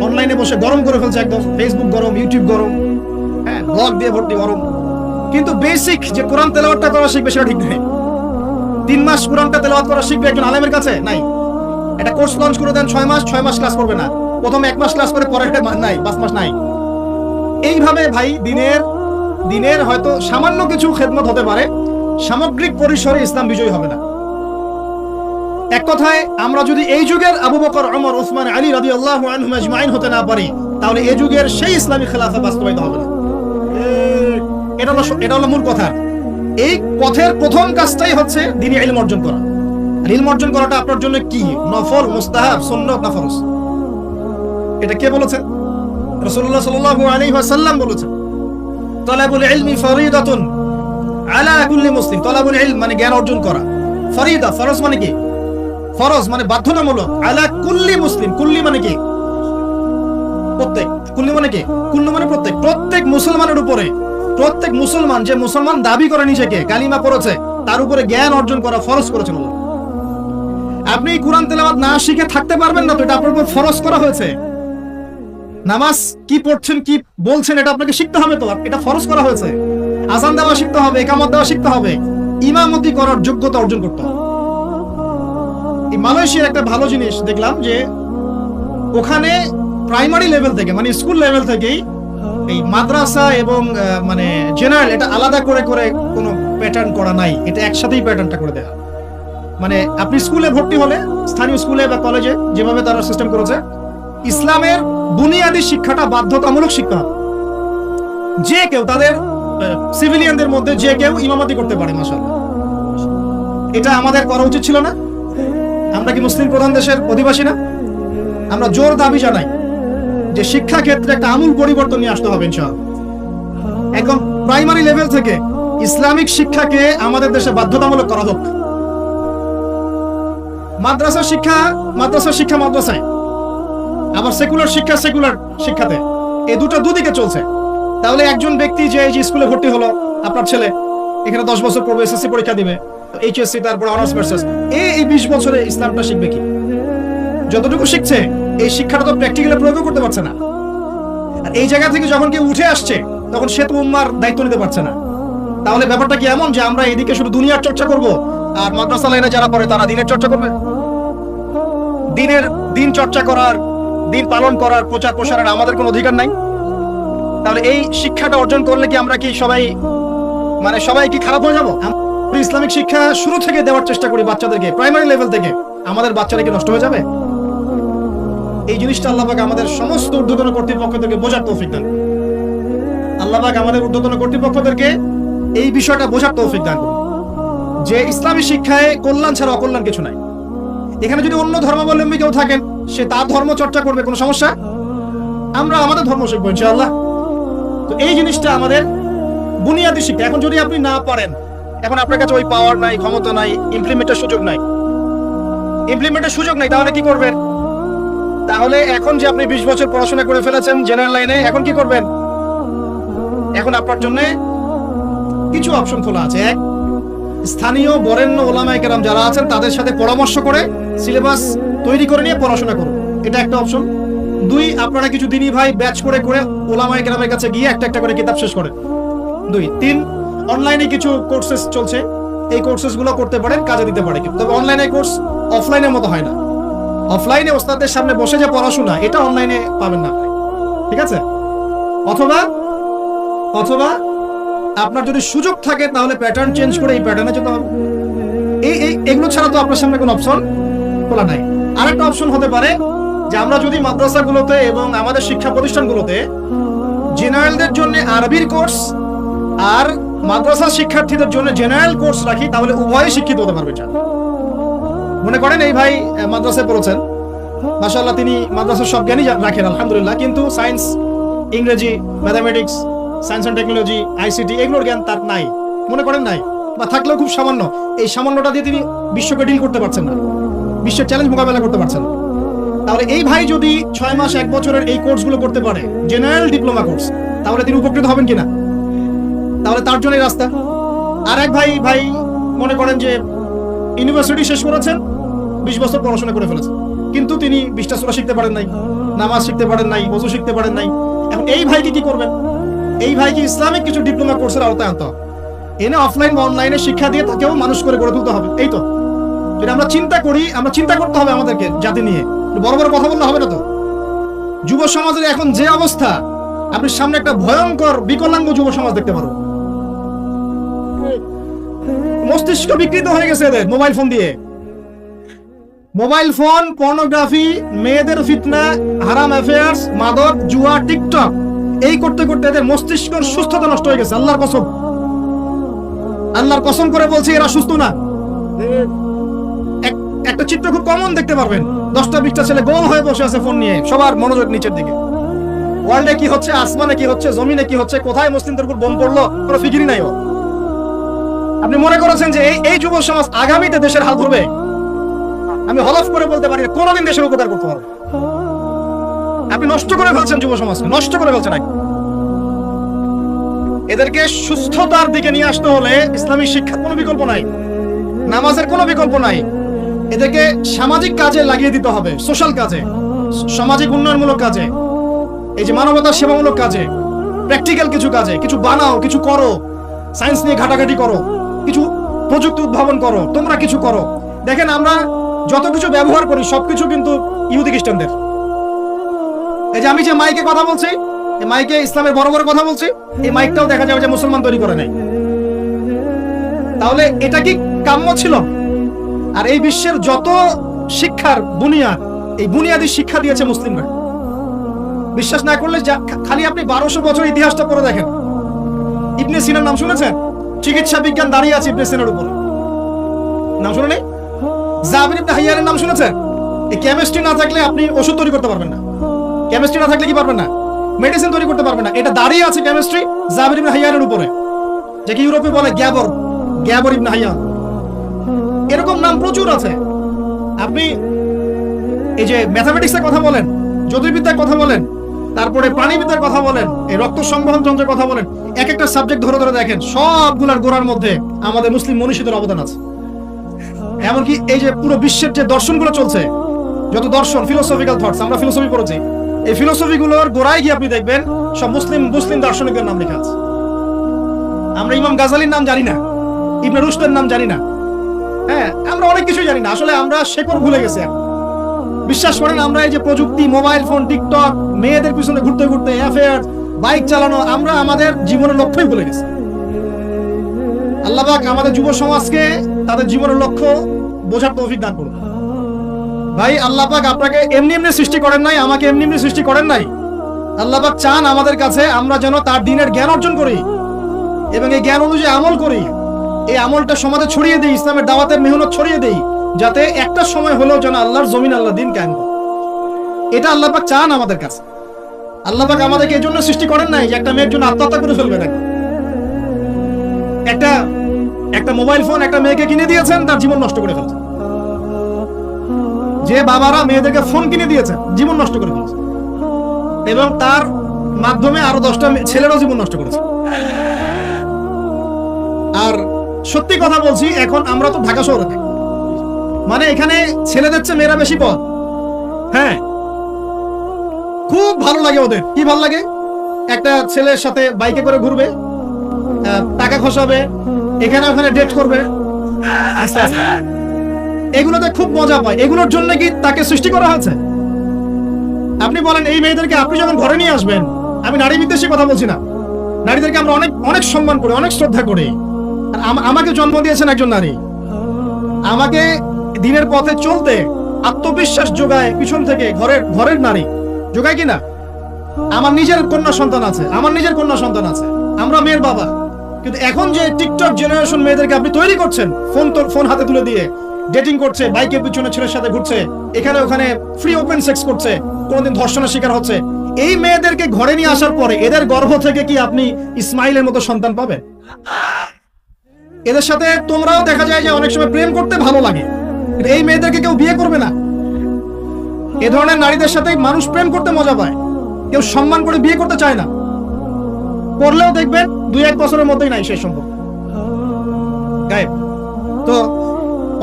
অনলাইনে বসে গরম করে ফেলছে একদম। ফেসবুক গরম, ইউটিউব গরম, হ্যাঁ, ব্লগ দিয়ে ভর্তি গরম। কিন্তু বেসিক যে কোরআন তেলাওয়াতটা করা শিখবে সেটা ঠিক নেই। 3 মাস কোরআনটা তেলাওয়াত করা শিখবে একজন আলেমের কাছে নাই। এটা কোর্স লঞ্চ করে দেন 6 মাস, 6 মাস ক্লাস করবে না। প্রথমে 1 মাস ক্লাস করে পরে নাই, 5 মাস নাই। এইভাবে ভাই দিনের হয়তো সামান্য কিছু খেদমত হতে পারে, সামগ্রিক পরিসরে ইসলাম বিজয়ী হবে না। এক কথায় আমরা যদি এই যুগের আবু বকর, ওমর, উসমান, আলী রাদিয়াল্লাহু আনহুম আজমাইন হতে না পারি, তাহলে এই যুগের সেই ইসলামী খেলাফা বাস্তবায়িত হবে না। এটা হলো মূল কথা। এই পথের প্রথম কাজটাই হচ্ছে দ্বীনি ইলম অর্জন করা। আর ইলম অর্জন করাটা আপনার জন্য কি? নফল, মুস্তাহাব, সুন্নাত না ফরজ? এটা কে বলেছেন? রাসূলুল্লাহ সাল্লাল্লাহু আলাইহি ওয়াসাল্লাম বলেছেন, তালাবুল ইলমি ফরিদাতুন আলা কুল্লি মুসলিম। তালাবুল ইলম মানে জ্ঞান অর্জন করা। ফরিদা, ফরজ মানে কি? ফরজ মানে বাধ্যতামূলক। আলা কুল্লি মুসলিম, কুল্লি মানে কি? প্রত্যেক। কুল্লি মানে কি? কুল্লু মানে প্রত্যেক। প্রত্যেক মুসলমানের উপরে, প্রত্যেক মুসলমান যে মুসলমান দাবি করে নিজেকে, কালিমা পড়েছে, তার উপরে জ্ঞান অর্জন করা ফরজ করেছেন আল্লাহ। আপনি কোরআন তেলাওয়াত না শিখে থাকতে পারবেন না, তো এটা আপনার উপর ফরজ করা হয়েছে। নামাজ কি পড়ছেন, কি বলছেন, এটা আপনাকে শিখতে হবে, তো এটা ফরজ করা হয়েছে। আযান দেওয়া শিখতে হবে, ইকামত দেওয়া শিখতে হবে, ইমামতি করার যোগ্যতা অর্জন করতে হবে। এই মালয়েশিয়ার একটা ভালো জিনিস দেখলাম যে ওখানে প্রাইমারি লেভেল থেকে, মানে স্কুল লেভেল থেকেই এই মাদ্রাসা এবং মানে জেনারেল এটা আলাদা করে করে কোনো প্যাটার্ন করা নাই, এটা একসাথেই প্যাটার্নটা করে দেয়া। মানে আপনি স্কুলে ভর্তি হলে, স্থানীয় স্কুলে বা কলেজে যেভাবে তারা সিস্টেম করেছে, ইসলামের বুনিয়াদী শিক্ষাটা বাধ্যতামূলক শিক্ষা হবে। যে কেউ, তাদের সিভিলিয়ানদের মধ্যে যে কেউ ইমামতি করতে পারে। মাশাআল্লাহ, এটা আমাদের করা উচিত ছিল না? আমরা কি মুসলিম প্রধান দেশের অধিবাসী না? আমরা জোর দাবি জানাই যে শিক্ষা ক্ষেত্রে একটা আমূল পরিবর্তন নিয়ে আসতে হবে ইনশাআল্লাহ। একদম প্রাইমারি লেভেল থেকে ইসলামিক শিক্ষাকে আমাদের দেশে বাধ্যতামূলক করা হোক। মাদ্রাসা শিক্ষা মাদ্রাসায়, আবার সেকুলার শিক্ষা সেকুলার শিক্ষাতে, এই দুদিকে চলছে। তাহলে একজন ব্যক্তি যে এই যে স্কুলে ভর্তি হলো, আপনার ছেলে এখানে 10 বছর পড়বে, এসএসসি পরীক্ষা দিবে, এইচএসসি, তারপর অনার্স মাস্টার্স, এই 20 বছরে ইসলামটা শিখবে কি? যতটুকু শিখছে এই শিক্ষাটা তো প্র্যাকটিক্যালি প্রয়োগ করতে পারছে না। আর এই জায়গা থেকে যখন কেউ উঠে আসছে, তখন সে তো উম্মার দায়িত্ব নিতে পারছে না। তাহলে ব্যাপারটা কি এমন যে আমরা এদিকে শুধু দুনিয়ার চর্চা করব, আর মাদ্রাসা লাইনে যারা পড়ে তারা দিনের চর্চা করবে? দিন চর্চা করার, দিন পালন করার, প্রচার প্রসারের আমাদের কোনো অধিকার নাই? তাহলে এই শিক্ষাটা অর্জন করলে কি আমরা কি সবাই কি খারাপ হয়ে যাব? ইসলামিক শিক্ষা শুরু থেকে দেওয়ার চেষ্টা করি বাচ্চাদেরকে, প্রাইমারি লেভেল থেকে, আমাদের বাচ্চারা কি নষ্ট হয়ে যাবে? এই জিনিসটা আল্লাহ পাক আমাদের সমস্ত ঊর্ধ্বতন কর্তৃপক্ষদেরকে বোঝার তৌফিক দান। আল্লাহ পাক আমাদের ঊর্ধ্বতন কর্তৃপক্ষদেরকে এই বিষয়টা বোঝার তৌফিক দান করুন যে ইসলামী শিক্ষায় কল্যাণ ছাড়া অকল্যাণ কিছু নাই। এখানে যদি অন্য ধর্মাবলম্বী কেউ থাকেন, সে তার ধর্ম চর্চা করবে, কোনো সমস্যা? আমরা আমাদের ধর্ম শিখবো ইনশাআল্লাহ। তো এই জিনিসটা আমাদের বুনিয়াদী শিক্ষা। এখন যদি আপনি না পারেন, এখন আপনার কাছে ওই পাওয়ার নাই, ক্ষমতা নাই, ইমপ্লিমেন্টের সুযোগ নাই, তাহলে কি করবেন? তাহলে এখন যে আপনি 20 বছর পড়াশোনা করে ফেলেছেন জেনারেল লাইনে, এখন কি করবেন? এখন আপনার জন্য কিছু অপশন খোলা আছে। এক, স্থানীয় বরেণ্য ওলামায়ে কেরাম যারা আছেন তাদের সাথে পরামর্শ করে সিলেবাস তৈরি করে নিয়ে পড়াশোনা করুন, এটা একটা অপশন। 2, আপনারা কিছু দিনী ভাই ব্যাচ করে করে ওলামায়ে কেরামের কাছে গিয়ে একটা একটা করে কিতাব শেষ করেন। 2, 3, অনলাইনে কিছু কোর্সেস চলছে, এই কোর্সেস গুলো করতে পারেন, কাজে দিতে পারে। তবে অনলাইনে কোর্স অফলাইনের মতো হয় না। অফলাইনে ওস্তাদের সামনে বসে যে পড়াশোনা, এটা অনলাইনে পাবেন না, ঠিক আছে? অথবা আপনার যদি সুযোগ থাকে তাহলে প্যাটার্ন চেঞ্জ করে এই প্যাটার্নে যেতে হবে। এগুলো ছাড়া তো আপনার সামনে কোনো অপশন খোলা নাই। আরেকটা অপশন হতে পারে যে আমরা যদি মাদ্রাসাগুলোতে এবং আমাদের শিক্ষা প্রতিষ্ঠানগুলোতে জেনারেলদের জন্য আরবির কোর্স আর মাদ্রাসা শিক্ষার্থীদের জন্য জেনারেল কোর্স রাখি, তাহলে উভয়ই শিক্ষিত হতে পারবে। মনে করেন এই ভাই মাদ্রাসায় পড়েছেন, মাশাআল্লাহ, তিনি মাদ্রাসার সব জ্ঞানই রাখেন আলহামদুলিল্লাহ, কিন্তু সায়েন্স, ইংরেজি, mathematics, science and technology, ICT এগুলোর জ্ঞান তার নাই, মনে করেন নাই, বা থাকলেও খুব সামান্য। এই সামান্যটা দিয়ে তিনি বিশ্বকে ডিল করতে পারছেন না, বিশ্বের চ্যালেঞ্জ মোকাবেলা করতে পারছেন না। তাহলে এই ভাই যদি 6 মাস 1 বছরের এই কোর্সগুলো করতে পারে, জেনারেল ডিপ্লোমা কোর্স, তাহলে তিনি উপকৃত হবেন কিনা? তাহলে তার জন্য রাস্তা। আর এক ভাই মনে করেন যে ইউনিভার্সিটি শেষ করেছেন, 20 বছর পড়াশোনা করে ফেলেছেন, কিন্তু তিনি 20টা সূরা শিখতে পারেন নাই, নামাজ শিখতে পারেন নাই, ওযু শিখতে পারেন নাই। এখন এই ভাইকে কি করবেন? এই ভাইকে ইসলামিক কিছু ডিপ্লোমা কোর্সের আওতায় আনতে হবে, এনে অফলাইন বা অনলাইনে শিক্ষা দিয়ে তাকেও মানুষ করে গড়ে তুলতে হবে। এই তো যদি আমরা চিন্তা করি, আমরা চিন্তা করতে হবে আমাদেরকে জাতি নিয়ে, বড় বড় কথা বললে হবে না তো। যুব সমাজের এখন যে অবস্থা, আপনি সামনে একটা ভয়ঙ্কর বিকলাঙ্গ যুব সমাজ দেখতে পারো। মস্তিষ্ক বিকৃত হয়ে গেছে এদের মোবাইল ফোন দিয়ে। মোবাইল ফোন, পর্নোগ্রাফি, মেয়েদের ফিতনা, হারাম অ্যাফেয়ার্স, মাদক, জুয়া, টিকটক, এই করতে করতে এদের মস্তিষ্কের সুস্থতা নষ্ট হয়ে গেছে। আল্লাহর কসম করে বলছি, এরা সুস্থ না। একটা চিত্র খুব কমন দেখতে পারবেন, 10টা-20টা ছেলে গোল হয়ে বসে আছে ফোন নিয়ে, সবার মনোযোগ নিচের দিকে। ওয়ার্ল্ডে কি হচ্ছে, আসমানে কি হচ্ছে, জমিনে কি হচ্ছে, কোথায় মুসলিমদের উপর বোম পড়লো, কোনো ফিকিরই নাই। আপনি মনে করেছেন যে এই যুব সমাজ আগামীতে দেশের হাল ধরবে? আমি হলফ করে বলতে পারি কোনোদিন দেশের উপকার করতে পারবে। আপনি নষ্ট করে ফেলছেন যুব সমাজকে, নষ্ট করে ফেলছেন। এদেরকে সুস্থতার দিকে নিয়ে আসতে হলে ইসলামিক শিক্ষার কোনো বিকল্প নাই, নামাজের কোনো বিকল্প নাই। এদেরকে সামাজিক কাজে লাগিয়ে দিতে হবে, সোশ্যাল কাজে, সামাজিক উন্নয়নমূলক কাজে, এই যে মানবতার সেবামূলক কাজে, প্র্যাকটিক্যাল কিছু কাজে। কিছু বানাও, কিছু করো, সায়েন্স নিয়ে ঘাটাঘাটি করো, কিছু প্রযুক্তি উদ্ভাবন করো, তোমরা কিছু করো। দেখেন আমরা যত কিছু ব্যবহার করি সবকিছু কিন্তু ইহুদি খ্রিস্টানদের। এই যে আমি যে মাইকে কথা বলছি, এই মাইকে ইসলামের বড় বড় কথা বলছি, এই মাইকটাও দেখা যাবে যে মুসলমান তৈরি করে নাই। তাহলে এটা কি কাম্য ছিল? আর এই বিশ্বের যত শিক্ষার বুনিয়াদ, এই বুনিয়াদি শিক্ষা দিয়েছে মুসলিমরা। বিশ্বাস না করলে খালি আপনি 1200 বছর ইতিহাসটা পড়ে দেখেন। ইবনে সিনার নাম শুনেছেন? চিকিৎসা বিজ্ঞান দাঁড়িয়ে আছে ইবনে সিনার উপর, নাম শুনে নেই? জাবির ইবনে হাইয়ানের নাম শুনেছেন? এই কেমিস্ট্রি না থাকলে আপনি ওষুধ তৈরি করতে পারবেন না। কেমিস্ট্রি না থাকলে কি পারবেন না? মেডিসিন তৈরি করতে পারবেন না। এটা দাঁড়িয়ে আছে কেমিস্ট্রি জাবির ইবনে হাইয়ানের উপরে, যাকে ইউরোপে বলে গ্যাবর ইবনে হাইয়ান। এরকম নাম প্রচুর আছে। আপনি এই যে ম্যাথামেটিক্সের কথা বলেন, জ্যোতির্বিদ্যার কথা বলেন, তারপরে প্রাণীবিদ্যার কথা বলেন, এই রক্ত সংবহন যন্ত্রের কথা বলেন, এক একটা সাবজেক্ট ধরে ধরে দেখেন, সবগুলার গোড়ার মধ্যে আমাদের মুসলিম মনীষীদের অবদান আছে। এমনকি এই যে পুরো বিশ্বের যে দর্শনগুলো চলছে, যত দর্শন, ফিলোসফিক্যাল থটস, আমরা ফিলোসফি পড়েছি, এই ফিলোসফি গুলোর গোড়ায় গিয়ে আপনি দেখবেন সব মুসলিম দার্শনিকদের নাম লেখা আছে। আমরা ইমাম গাজালির নাম জানি না, ইবনে রুশদের নাম জানি না। হ্যাঁ, আমরা অনেক কিছু জানি না। আসলে আমরা শেকড় ভুলে গেছি। বিশ্বাস করেন, আমরা এই যে প্রযুক্তি, মোবাইল ফোন, টিকটক, মেয়েদের পিছনে ঘুরতে ঘুরতে, অ্যাফেয়ার, বাইক চালানো, আমরা আমাদের জীবনের লক্ষ্যই ভুলে গেছি। আল্লাহ পাক আমাদের যুব সমাজকে তাদের জীবনের লক্ষ্য বোঝার তৌফিক দান করুন। ভাই, আল্লাহ পাক আপনাকে এমনি এমনি সৃষ্টি করেন নাই, আমাকে এমনি এমনি সৃষ্টি করেন নাই। আল্লাহ পাক চান আমাদের কাছে আমরা যেন তার দ্বীনের জ্ঞান অর্জন করি এবং এই জ্ঞান অনুযায়ী আমল করি। এই আমলটা সমাজে ছড়িয়ে দেই, ইসলামের দাওয়াতের মেহনত ছড়িয়ে দেই, যাতে একটা সময় হলেও যেন আল্লাহর জমিন, আল্লাহ দিন কায়েম করে। এটা আল্লাহ পাক চান আমাদের কাছে। আল্লাহ পাক আমাদেরকে এই জন্য সৃষ্টি করেন নাই যে একটা মেয়ের জন্য আত্মহত্যা করে ফেলবে না। একটা মোবাইল ফোন একটা মেয়েকে কিনে দিয়েছেন, তার জীবন নষ্ট করে ফেলছেন। যে বাবারা মেয়েদেরকে ফোন কিনে দিয়েছেন, জীবন নষ্ট করে ফেলছে, এবং তার মাধ্যমে আরো 10টা ছেলেরও জীবন নষ্ট করেছে। আর সত্যি কথা বলছি, এখন আমরা তো ঢাকা শহরে থাকি, মানে এখানে ছেলেদের চেয়ে মেয়েরা বেশি পথ। হ্যাঁ, খুব ভালো লাগে ওদের। কি ভালো লাগে? একটা ছেলের সাথে বাইকে করে ঘুরবে, টাকা খসাবে, এখানে ওখানে ডেট করবে, আস্তে আস্তে। এগুলোতে খুব মজা পায়। এগুলোর জন্য কি তাকে সৃষ্টি করা হয়েছে? আপনি বলেন, এই মেয়েদেরকে আপনি যখন ঘরে নিয়ে আসবেন, আমি নারী বিদ্বেষী কথা বলছি না, নারীদেরকে আমরা অনেক অনেক সম্মান করি, অনেক শ্রদ্ধা করি। আর আমাকে জন্ম দিয়েছেন একজন নারী, আমাকে দিনের পথে চলতে আত্মবিশ্বাস যোগায় পিছন থেকে, ঘরের নারী যোগায় কিনা? আমার নিজের কন্যা সন্তান আছে, আমরা মেয়ের বাবা। কিন্তু এখন যে টিকটক জেনারেশন মেয়েদেরকে আপনি তৈরি করছেন, ফোন হাতে তুলে দিয়ে ডেটিং করছে, বাইকের পিছনে ছেলের সাথে ঘুরছে, এখানে ওখানে ফ্রি ওপেন সেক্স করছে, কোনদিন ধর্ষণের শিকার হচ্ছে, এই মেয়েদেরকে ঘরে নিয়ে আসার পরে এদের গর্ভ থেকে কি আপনি ইসমাইলের মতো সন্তান পাবেন? এদের সাথে তোমরাও দেখা যায় যে অনেক সময় প্রেম করতে ভালো লাগে, এই মেয়েদেরকে কেউ বিয়ে করবে না। এ ধরনের নারীদের সাথে মানুষ প্রেম করতে মজা পায়, কেউ সম্মান করে বিয়ে করতে চায় না। করলেও দেখবেন 2-1 বছরের মধ্যেই নাই সেই সম্পর্ক, গায়েব। তো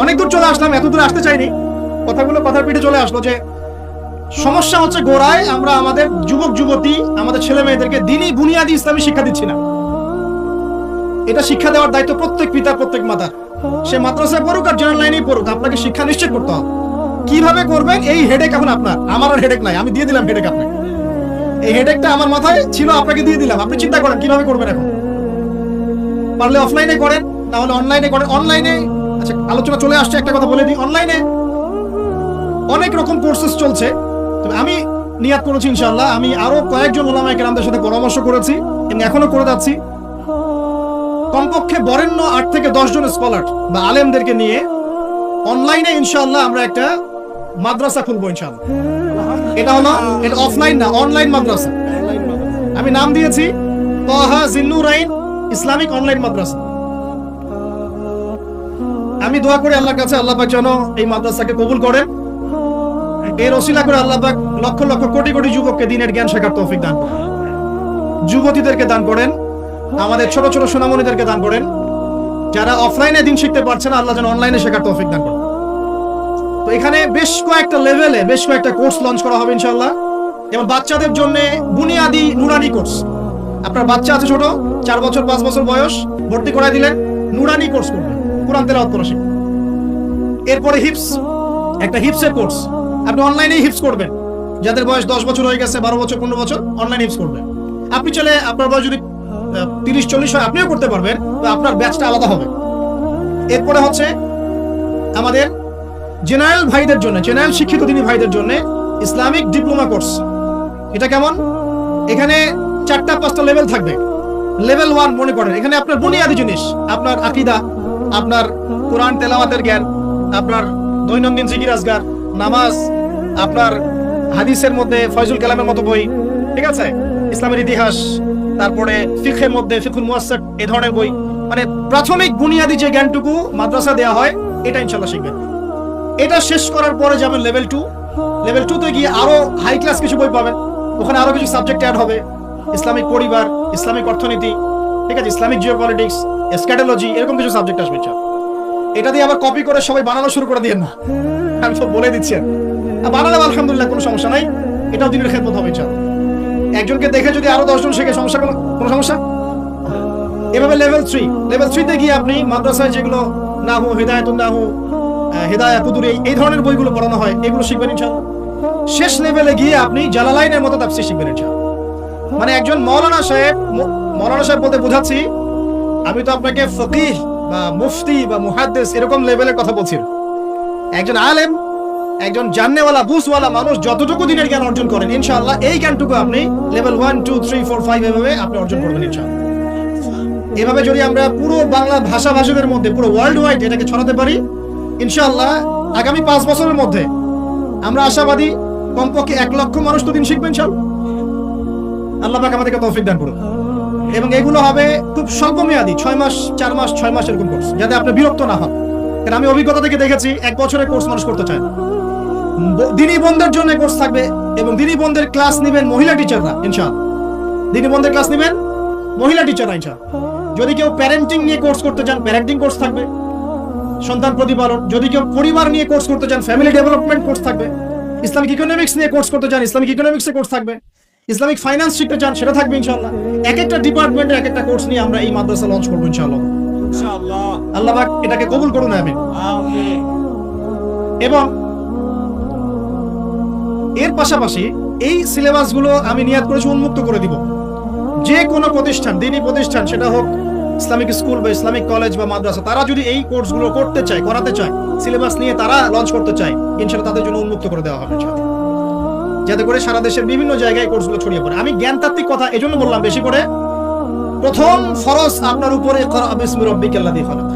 অনেক দূর চলে আসলাম, এত দূর আসতে চাইনি, কথার পিঠে চলে আসলো যে সমস্যা হচ্ছে গোড়ায় আমরা আমাদের যুবক যুবতী, আমাদের ছেলে মেয়েদেরকে দিনই বুনিয়াদি ইসলামী শিক্ষা দিচ্ছি না। এটা শিক্ষা দেওয়ার দায়িত্ব প্রত্যেক পিতা, প্রত্যেক মাতার। সে মাদ্রাসায় পড়ুক আর জেনারেল লাইনেই পড়ুক, আপনাকে শিক্ষা নিশ্চিত করতে হবে। কিভাবে করবেন এই হেডেক এখন আপনার, আমার আর হেডেক নাই, আমি দিয়ে দিলাম হেডেক আপনাকে। এই হেডেকটা আমার মাথায় ছিল, আপনাকে দিয়ে দিলাম, আপনি চিন্তা করেন কিভাবে করবেন। এখন পারলে অফলাইনে করেন, তাহলে অনলাইনে করেন। অনলাইনে আচ্ছা, আলোচনা চলে আসছে, একটা কথা বলে দিই, অনলাইনে অনেক রকম কোর্সেস চলছে। তবে আমি নিয়াত করেছি ইনশাআল্লাহ, আমি আরো কয়েকজন ওলামায়ে কেরামদের সাথে পরামর্শ করেছি এবং এখনো করে যাচ্ছি, কমপক্ষে বরেণ্য 8 থেকে 10 জন স্কলার বা আলেমদেরকে নিয়ে অনলাইনে ইনশাআল্লাহ আমরা একটা মাদ্রাসা খুলবো ইনশাআল্লাহ। এটা অফলাইন না, অনলাইন মাদ্রাসা। আমি নাম দিয়েছি তাহা জিন্নুরাইন ইসলামিক অনলাইন মাদ্রাসা। আমি দোয়া করি আল্লাহর কাছে, আল্লাহ পাক যেন এই মাদ্রাসাকে কবুল করেন। এর ওসিলা করে আল্লাহ পাক লক্ষ লক্ষ কোটি কোটি যুবককে দ্বীনের জ্ঞান শেখার তৌফিক দান করেন, যুবতীদেরকে দান করেন, আমাদের ছোট ছোট সোনামণিদেরকে দান করেন। যারা অফলাইনে দিন শিখতে পারছে না, আল্লাহ যেন অনলাইনে শেখার তৌফিক দান করেন। তো এখানে বেশ কয়েকটা লেভেলে বেশ কয়েকটা কোর্স লঞ্চ করা হবে ইনশাআল্লাহ। এবং বাচ্চাদের জন্য বুনিয়াদি নুরানি কোর্স। আপনার বাচ্চা আছে ছোট, 4 বছর 5 বছর বয়স, ভর্তি করাই দিলেন, নুরানি কোর্স করবে, কোরআন তেলাওয়াত করা শিখবে। এরপরে হিপস, একটা হিপসের কোর্স, আপনি অনলাইনেই হিপস করবেন। যাদের বয়স 10 বছর হয়ে গেছে, 12 বছর 15 বছর, অনলাইন হিপস করবে। আপনি চলে আপনার বয়স যদি 30-40 হয়, আপনিও করতে পারবেন, তো আপনার ব্যাচটা আলাদা হবে। এরপরে হচ্ছে আমাদের জেনারেল ভাইদের জন্য, জেনারেল শিক্ষিত দিনী ভাইদের জন্য ইসলামিক ডিপ্লোমা কোর্স। এটা কেমন? এখানে 4-5টা লেভেল থাকবে। লেভেল 1 মনে করেন, এখানে আপনার বুনিয়াদি জিনিস, আপনার আকীদা, আপনার কোরআন তেলাওয়াতের জ্ঞান, আপনার দৈনন্দিন জিকির আজকার, নামাজ, আপনার হাদিসের মধ্যে ফয়জুল কালামের মতো বই, ঠিক আছে, ইসলামের ইতিহাস, তারপরে ফিকহের মধ্যে ফিকহুল মুয়াসসার, এই ধরনের বই, মানে প্রাথমিক বুনিয়াদি যে জ্ঞানটুকু মাদ্রাসা দেওয়া হয়, এটা ইনশাআল্লাহ শিখবেন। এটা শেষ করার পরে যাবেন লেভেল 2। লেভেল 2 তে গিয়ে আরো হাই ক্লাস কিছু বই পাবেন, ওখানে আরো কিছু সাবজেক্ট অ্যাড হবে, ইসলামিক পরিবার, ইসলামিক অর্থনীতি, ঠিক আছে, ইসলামিক জিওপলিটিক্স, এসক্যাটোলজি, এরকম কিছু সাবজেক্ট আসবে। এটা দিয়ে আবার কপি করে সবাই বানানো শুরু করে দিয়েন না, আমি সব বলে দিচ্ছি। বানালে আলহামদুলিল্লাহ কোনো সমস্যা নাই, এটাও দিনের খেদমত হবে ইনশাআল্লাহ। একজনকে দেখে যদি আরো 10 জন শেখে, সমস্যা কোনো সমস্যা? এভাবে লেভেল 3 তে গিয়ে আপনি মাদ্রাসায় যেগুলো নাহু, হিদায়াতুন নাহু, হিদায়া কুদুরি, এই ধরনের বইগুলো পড়ানো হয়, এগুলো শিখবেন ইনশাআল্লাহ। শেষ লেভেলে গিয়ে আপনি জালালাইনের মতো তাফসীর শিখবেন ইনশাআল্লাহ। মানে একজন মৌলানা সাহেব বলতে বোঝাচ্ছি, আমি তো আপনাকে ফকিহ বা মুফতি বা মুহাদ্দিস এরকম লেভেলের কথা বলছি। একজন আলেম, একজন জাননেওয়ালা, বুঝওয়ালা মানুষ যতটুকু দিনের জ্ঞান অর্জন করেন, ইনশাআল্লাহ এই জ্ঞানটুকু আপনি লেভেল 1, 2, 3, 4, 5 এভাবে আপনি অর্জন করবেন ইনশাআল্লাহ। এভাবে যদি আমরা পুরো বাংলা ভাষাভাষীদের মধ্যে, পুরো ওয়ার্ল্ড ওয়াইড এটাকে ছড়াতে পারি, ইনশাআল্লাহ আগামী 5 বছরের মধ্যে আমরা আশাবাদী কমপক্ষে 1 লক্ষ মানুষ তো দিন শিখবেন ইনশাআল্লাহ। আল্লাহ পাক আমাদেরকে তৌফিক দান করুন। এবং এগুলো হবে খুব স্বল্পমেয়াদী, 6 মাস, 4 মাস, 6 মাস এরকম কোর্স, যাতে আপনি বিরক্ত না হন। কারণ আমি অভিজ্ঞতা থেকে দেখেছি 1 বছরের কোর্স মানুষ করতে চায় না। দিনী বোনদের জন্য কোর্স থাকবে এবং দিনী বোনদের ক্লাস নেবেন মহিলা টিচাররা ইনশাআল্লাহ। দিনী বোনদের ক্লাস নেবেন মহিলা টিচাররা ইনশাআল্লাহ। যদি কেউ প্যারেন্টিং নিয়ে কোর্স করতে চান, প্যারেন্টিং কোর্স থাকবে, সন্তান প্রতিপালন। যদি কেউ পরিবার নিয়ে কোর্স করতে চান, ফ্যামিলি ডেভেলপমেন্ট কোর্স থাকবে। ইসলামিক ইকোনমিক্স নিয়ে কোর্স করতে চান, ইসলামিক ইকোনমিক্সে কোর্স থাকবে। ইসলামিক ফাইন্যান্স শিখতে চান, সেটা থাকবে ইনশাআল্লাহ। এক একটা ডিপার্টমেন্টের এক একটা কোর্স নিয়ে আমরা এই মাদ্রাসা লঞ্চ করবো ইনশাআল্লাহ। আল্লাহ পাক এটাকে কবুল করুন, আমিন। এবং এর পাশাপাশি এই সিলেবাসগুলো আমি নিয়াত করেছি উন্মুক্ত করে দিব। যে কোনো প্রতিষ্ঠান, দিনী প্রতিষ্ঠান, সেটা হোক ইসলামিক স্কুল বা ইসলামিক কলেজ বা মাদ্রাসা, তারা যদি এই কোর্সগুলো করতে চায়, করাতে চায়, সিলেবাস নিয়ে তারা লঞ্চ করতে চায়, ইনশাআল্লাহ তাদের জন্য উন্মুক্ত করে দেওয়া হবে ইনশাআল্লাহ, যাতে করে সারা দেশের বিভিন্ন জায়গায় কোর্সগুলো ছড়িয়ে পড়ে। আমি জ্ঞানতাত্ত্বিক কথা এজন্য বললাম বেশি করে, প্রথম ফরজ আপনার উপরে ইকরা বিসমি রাব্বিকাল্লাযী খালাক।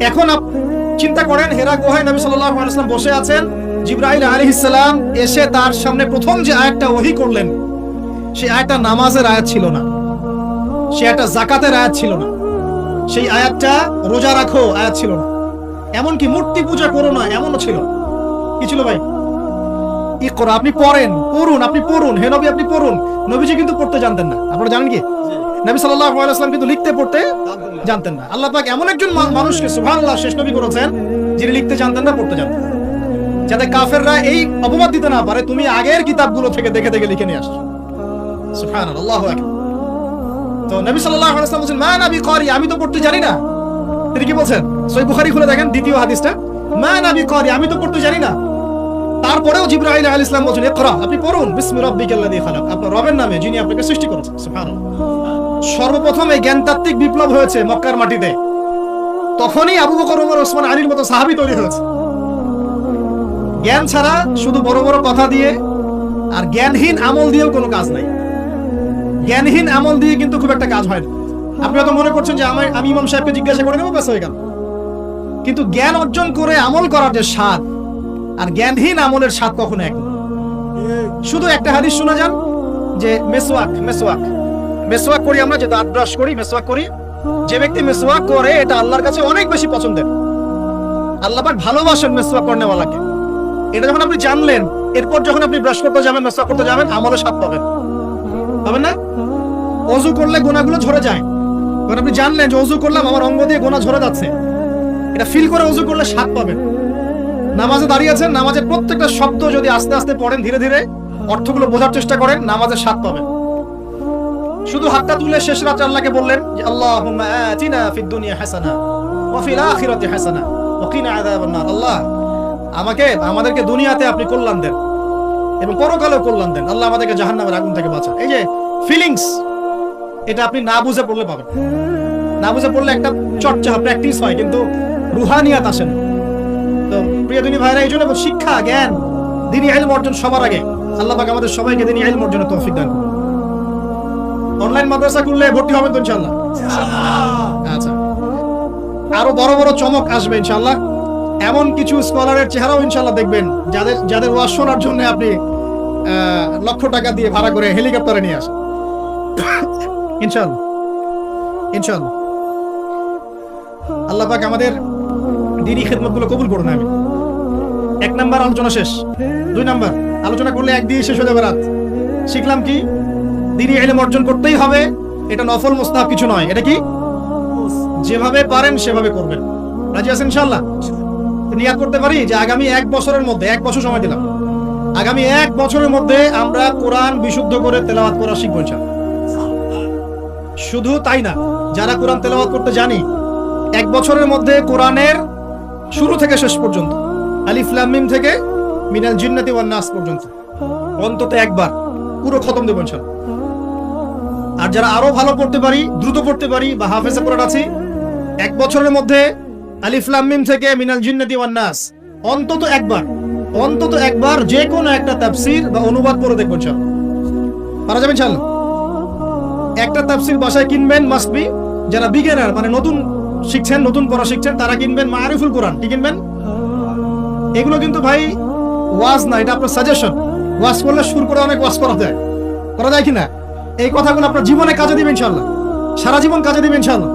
এখন চিন্তা করেন, হেরা গুহায় নবী সাল্লাল্লাহু আলাইহি ওয়াসাল্লাম বসে আছেন, জিবরাইল আলাইহিস সালাম এসে তার সামনে প্রথম যে আয়াতটা ওহী করলেন, সেই আয়াতটা নামাজের আয়াত ছিল না, সেই আয়াতটা যাকাতের আয়াত ছিল না, সেই আয়াতটা রোজা রাখো আয়াত ছিল না, এমনকি মূর্তি পূজা করো না এমনও ছিল। কি ছিল ভাই? ইকরা, আপনি পড়ুন, আপনি পড়ুন, হে নবী আপনি পড়ুন। নবীজি কিন্তু পড়তে জানতেন না, আপনারা জানেন কি? নবী সাল্লাল্লাহু আলাইহি ওয়াসাল্লাম কিন্তু লিখতে পড়তে জানতেন না। আল্লাহ পাক এমন একজন মানুষকে সুবহানাল্লাহ শেষ নবী করেছেন, যিনি লিখতে জানতেন না, পড়তে জানতেন না, যাতে কাফেররা এই অপবাদ দিতে না পারে তুমি আগের কিতাবগুলো থেকে দেখে দেখে লিখে নিয়ে আসছো। সুবহানাল্লাহ, আল্লাহু আকবার। তো নবী সাল্লাল্লাহু আলাইহি ওয়াসাল্লাম বলেন, মা নবী করি, আমি তো পড়তে জানি না। তিনি কি বলছেন? সহিহ বুখারী খুলে দেখেন দ্বিতীয় হাদিসটা, মা নবী করি, আমি তো পড়তে জানি না। তারপরেও জিবরাইল আলাইহিস সালাম বলেন, ইকরা, আপনি পড়ুন, বিসমি রাব্বিকাল্লাযী খালাক, আপনার রবের নামে যিনি আপনাকে সৃষ্টি করেছেন। সুবহানাল্লাহ। সর্বপ্রথম এই জ্ঞানতাত্ত্বিক বিপ্লব হয়েছে মক্কার মাটিতে, তখনই আবু বকর, ওমর, ওসমান, আলীর মতো সাহাবী তৈরি হয়েছে। জ্ঞান ছাড়া শুধু বড় বড় কথা দিয়ে আর জ্ঞানহীন আমল দিয়েও কোনো কাজ নাই। জ্ঞানহীন আমল দিয়ে কিন্তু খুব একটা কাজ হয় না। আপনি হয়তো মনে করছেন যে আমি ইমাম সাহেবকে জিজ্ঞাসা করে নেবো, ব্যাস হয়ে গেল। কিন্তু জ্ঞান অর্জন করে আমল করার যে স্বাদ আর জ্ঞানহীন আমলের স্বাদ কখনো এক না। শুধু একটা হাদিস শোনা যান যে মেসওয়াক করি আমরা, যে দাঁত ব্রাশ করি, মেসওয়াক করি, যে ব্যক্তি মেসওয়াক করে এটা আল্লাহর কাছে অনেক বেশি পছন্দের। আল্লাহ পাক ভালোবাসেন মেসওয়াক করনেওয়ালাকে। এটা যখন আপনি জানলেন, এরপর যখন আপনি ব্রাশ করতে যাবেন, মেসওয়াক করতে যাবেন, আমলের স্বাদ পাবেন না? ওযু করলে গুনাহগুলো ঝরে যায়। যখন আপনি জানলেন যে ওযু করলাম, আমার অঙ্গ দিয়ে গুনাহ ঝরে যাচ্ছে, এটা ফিল করে ওযু করলে স্বাদ পাবেন। নামাজে দাঁড়িয়ে আছেন, নামাজের প্রত্যেকটা শব্দ যদি আস্তে আস্তে পড়েন, ধীরে ধীরে অর্থগুলো বোঝার চেষ্টা করেন, নামাজের স্বাদ পাবেন। শুধু হাতটা তুলে শেষ রাতে আল্লাহকে বললেন যে আল্লাহুম্মা আতিনা ফিদ দুনিয়া হাসানা ওয়া ফিল আখিরাতি হাসানা ওয়া কিনা আযাবান নার। আল্লাহ, আমাদেরকে দুনিয়াতে আপনি কল্যাণ দেন এবং পরকালেও কল্যাণ দেন। আল্লাহ আমাদেরকে জাহান্নামের আগুন থেকে বাঁচান। এই যে ফিলিংস, এটা আপনি না বুঝে পড়লে পাবেন না। বুঝে পড়লে একটা চর্চা, প্র্যাকটিস হয়, কিন্তু রুহানিয়াত আসে না। তো প্রিয় দিনী ভাইরা, এই জন্য শিক্ষা, জ্ঞান, দ্বীনি ইলম অর্জন সবার আগে। আল্লাহ পাক আমাদের সবাইকে দ্বীনি ইলম অর্জনের তৌফিক দান করুন। অনলাইন মাদ্রাসা করলে ভর্তি হবেন তো ইনশাআল্লাহ? আচ্ছা, আরো বড় বড় চমক আসবে ইনশাআল্লাহ। এমন কিছু স্কলারের চেহারাও ইনশাআল্লাহ দেখবেন যাদের ওয়াজ শোনার জন্য আপনি লক্ষ টাকা দিয়ে ভাড়া করে হেলিকপ্টারে নিয়ে আসেন ইনশাআল্লাহ। আল্লাহ পাক আমাদের দ্বীনি খিদমতগুলো কবুল করুন। আমি 1 নাম্বার আলোচনা শেষ। 2 নাম্বার আলোচনা করলে এক দিয়ে শেষ হয়ে যাবে রাত। শিখলাম কি? দ্বীনি ইলম অর্জন করতেই হবে। এটা নফল মুস্তাহাব কিছু নয়। এটা কি? যেভাবে পারেন সেভাবে করবেন। রাজি আছেন ইনশাআল্লাহ? নিয়াত করতে পারি যে আগামী 1 বছরের মধ্যে, 1 বছর সময় দিলাম, আগামী 1 বছরের মধ্যে আমরা কোরআন বিশুদ্ধ করে তেলাওয়াত করা শিখব ইনশাআল্লাহ। শুধু তাই না, যারা কোরআন তেলাওয়াত করতে জানি, 1 বছরের মধ্যে কোরআনের শুরু থেকে শেষ পর্যন্ত, আলিফ লাম মিম থেকে মিনাল জিন্নাতি ওয়ান নাস পর্যন্ত অন্তত একবার পুরো খতম দেব ইনশাআল্লাহ। আর যারা আরো ভালো পড়তে পারি, দ্রুত পড়তে পারি বা হাফেজে কোরআন আছি, 1 বছরের মধ্যে আলিফ লাম মিম থেকে মিনাল জিন্নাতি ওয়ান নাস অন্তত একবার যে কোনো একটা তাফসীর বা অনুবাদ পড়ে দেখব ইনশাআল্লাহ। পারা যাবে ইনশাআল্লাহ? একটা তাফসীর বাসায় কিনবেন, মাস্ট বি। যারা বিগিনার, মানে নতুন শিখছেন, নতুন পড়া শিখছেন, তারা কিনবেন মারিফুল কোরআন। কি কিনবেন? এগুলো কিন্তু ভাই ওয়াজ না, এটা আপনার সাজেশন। ওয়াজ করলে সুর করে অনেক ওয়াজ করা যায় কিনা? এই কথাগুলো আপনার জীবনে কাজে দিবেন ইনশাআল্লাহ, সারা জীবন কাজে দিবেন ইনশাআল্লাহ।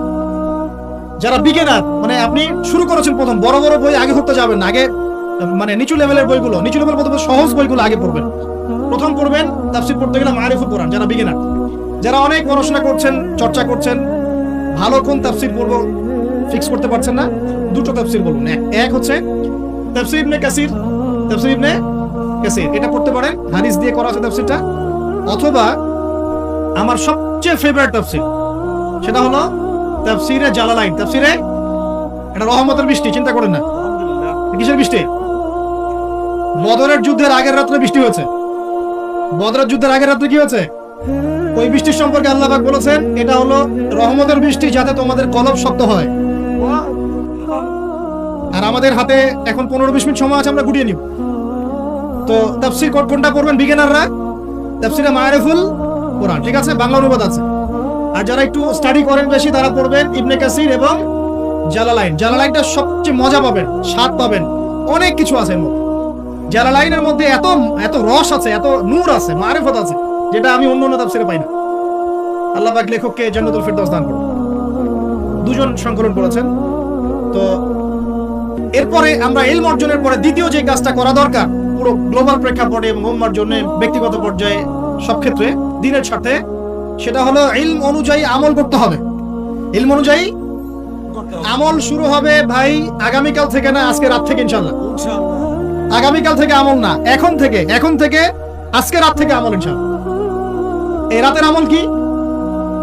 যারা বিগিনার, মানে আপনি শুরু করেছেন প্রথম, বড় বড় বই আগে পড়তে যাবেন না। আগে মানে নিচু লেভেলের বইগুলো, নিচু লেভেল বলতে সহজ বইগুলো আগে পড়বেন। প্রথম পড়বেন তাফসীর পড়তে গেলে মারিফুল কোরআন। যারা বিগিনার, যারা অনেক পড়াশোনা করছেন, চর্চা করছেন, ভালো কোন তাফসীর পড়বো ফিক্স করতে পারছেন না, 2টো তাফসীর বলুন। এক হচ্ছে তাফসীর ইবনে কাসির, এটা পড়তে পারেন, হাদিস দিয়ে করা আছে তাফসীরটা। অথবা আমার সবচেয়ে ফেভারিট তাফসীর, সেটা হলো তাফসীরে জালালাইন। তাফসীরে এটা রহমতের বৃষ্টি, চিন্তা করেন না। কিসের বৃষ্টি? বদরের যুদ্ধের আগের রাত্রে বৃষ্টি হয়েছে। বদরের যুদ্ধের আগের রাত্রে কি হয়েছে? ওই বৃষ্টির সম্পর্কে আল্লাহ পাক বলেছেন এটা হলো রহমতের বৃষ্টি, যাতে তোমাদের কলব শক্ত হয়। আর আমাদের হাতে এখন 15-20 মিনিট সময় আছে, আমরা গুটিয়ে নিব। তো তাফসীর কোনটা পড়বেন বিগিনাররা? তাফসীরে মারিফুল কোরআন, ঠিক আছে, বাংলা অনুবাদ আছে। আর যারা একটু স্টাডি করেন বেশি, তারা পড়বেন ইবনে কাসির এবং জালালাইন। জালালাইনটা সবচেয়ে মজা পাবেন, স্বাদ পাবেন, অনেক কিছু আছে এর মধ্যে। জালালাইনের মধ্যে এত রস আছে, এত নূর আছে, মারিফত আছে, যেটা আমি অন্য তাফসীরে পাই না। আল্লাহ পাক লেখককে জান্নাতুল ফেরদাউস দান করুন। 2 জন সংকলন করেছেন। তো এরপরে আমরা ইলম অর্জনের পরে দ্বিতীয় যে কাজটা করা দরকার, পুরো গ্লোবাল প্রেক্ষাপটে এবং উম্মার জন্য, ব্যক্তিগত পর্যায়ে, সব ক্ষেত্রে দ্বীনের সাথে, সেটা হলো ইলম অনুযায়ী আমল করতে হবে। ইলম অনুযায়ী আমল শুরু হবে ভাই আগামীকাল থেকে না, আজকে রাত থেকে ইনশাআল্লাহ। আগামীকাল থেকে আমল না, এখন থেকে আজকে রাত থেকে আমল ইনশাআল্লাহ। এই রাতের আমল কি?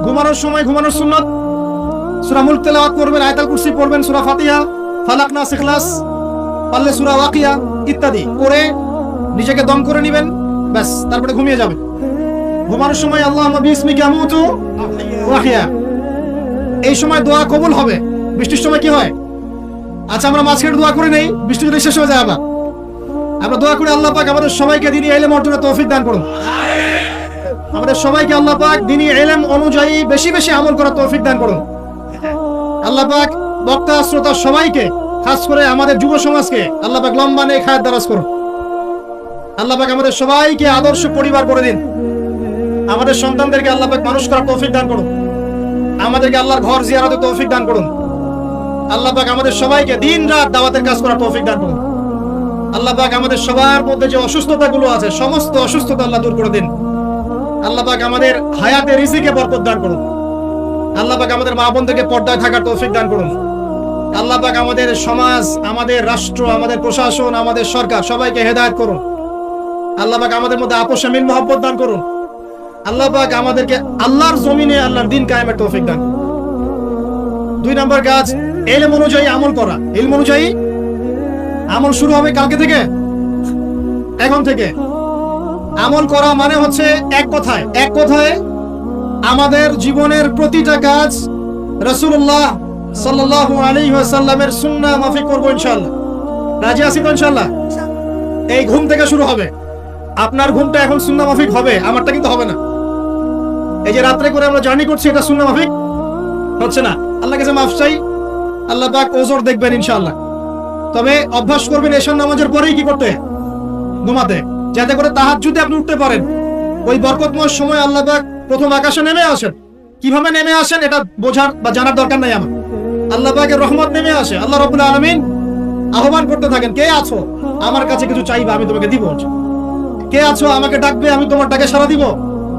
ঘুমানোর সময় ঘুমানোর সুন্নাত, সূরা মুলক তেলাওয়াত করবেন, আয়াতুল কুরসি পড়বেন, সূরা ফাতিহা, ফালাক, নাস, ইখলাস, পারলে সূরা ওয়াকিয়া ইত্যাদি করে নিজেকে দম করে নেবেন, ব্যাস, তারপরে ঘুমিয়ে যাবেন। ঘুমানোর সময় আল্লাহুম্মা বিসমিকা আমুতু ওয়া আহইয়া, এই সময় দোয়া কবুল হবে। বৃষ্টির সময় কি হয়? আচ্ছা, আমরা মাঝখানে দোয়া করে নেই, বৃষ্টি যদি শেষ হয়ে যায়, আমরা দোয়া করি আল্লাহ পাক আমাদের সবাইকে দ্বীনি ইলম অর্জনের তৌফিক দান করুন। আমাদের সবাইকে আল্লাহ পাক দ্বীনি ইলম অনুযায়ী বেশি বেশি আমল করার তৌফিক দান করুন। আল্লাহ পাক বক্তা শ্রোতা সবাইকে, খাস করে আমাদের যুব সমাজকে আল্লাহ পাক লম্বা নেক হায়াত দারাজ করুন। আল্লাহ পাক আমাদের সবাইকে আদর্শ পরিবার করে দিন। আমাদের সন্তানদেরকে আল্লাহ পাক মানুষ করার তৌফিক দান করুন। আমাদেরকে আল্লাহর ঘর জিয়ারতের তৌফিক দান করুন। আল্লাহ পাক আমাদের সবাইকে দিন রাত দাওয়াতের কাজ করার তৌফিক দান করুন। আল্লাহ পাক আমাদের সবার মধ্যে যে অসুস্থতাগুলো আছে সমস্ত অসুস্থতা আল্লাহ দূর করে দিন। আল্লাহ পাক আমাদের হায়াতে রিজিকে বরকত দান করুন। আল্লাহ পাক আমাদের মা বোনদেরকে পর্দায় থাকার তৌফিক দান করুন। আল্লাহ পাক আমাদের সমাজ, আমাদের রাষ্ট্র, আমাদের প্রশাসন, আমাদের সরকার সবাইকে হেদায়েত করুন। আল্লাহ পাক আমাদের মধ্যে আপোষে মিল মহব্বত দান করুন। আল্লাহ পাক আমাদেরকে আল্লাহর জমিনে আল্লাহর দিন কায়েমের তৌফিক দান। 2 নম্বর কাজ, ইলম অনুযায়ী আমল করা। ইলম অনুযায়ী আমল শুরু হবে কালকে থেকে, এখন থেকে। আমল করা মানে হচ্ছে এক কথায় আমাদের জীবনের প্রতিটা কাজ রাসূলুল্লাহ সাল্লাল্লাহু আলাইহি ওয়াসাল্লামের সুন্নাহ মাফিক করব ইনশাআল্লাহ। রাজি আছি তো ইনশাআল্লাহ? এই ঘুম থেকে শুরু হবে। আপনার ঘুমটা এখন সুন্নাহ মাফিক হবে, আমারটা কিন্তু হবে না। এই যে রাত্রে করে আমরা জার্নি করছি, এটা সুন্নাহ মাফিক হচ্ছে না। আল্লাহর কাছে মাফ চাই, আল্লাহ পাক ওজর দেখবেন ইনশাআল্লাহ। তবে অভ্যাস করবেন এশার নামাজের পরেই কি করতে? ঘুমাতে, যাতে করে তাহাজ্জুদে আপনি উঠতে পারেন। ওই বরকতময় সময় আল্লাহ পাক প্রথম আকাশে নেমে আসেন। কিভাবে নেমে আসেন এটা বোঝার বা জানার দরকার নাই আমার। আল্লাহ পাকের রহমত নেমে আসে। আল্লাহ রাব্বুল আলামিন আহ্বান করতে থাকেন, কে আছো আমার কাছে কিছু চাইবে আমি তোমাকে দিব। কে আছো আমাকে ডাকবে আমি তোমার ডাকে সাড়া দিব।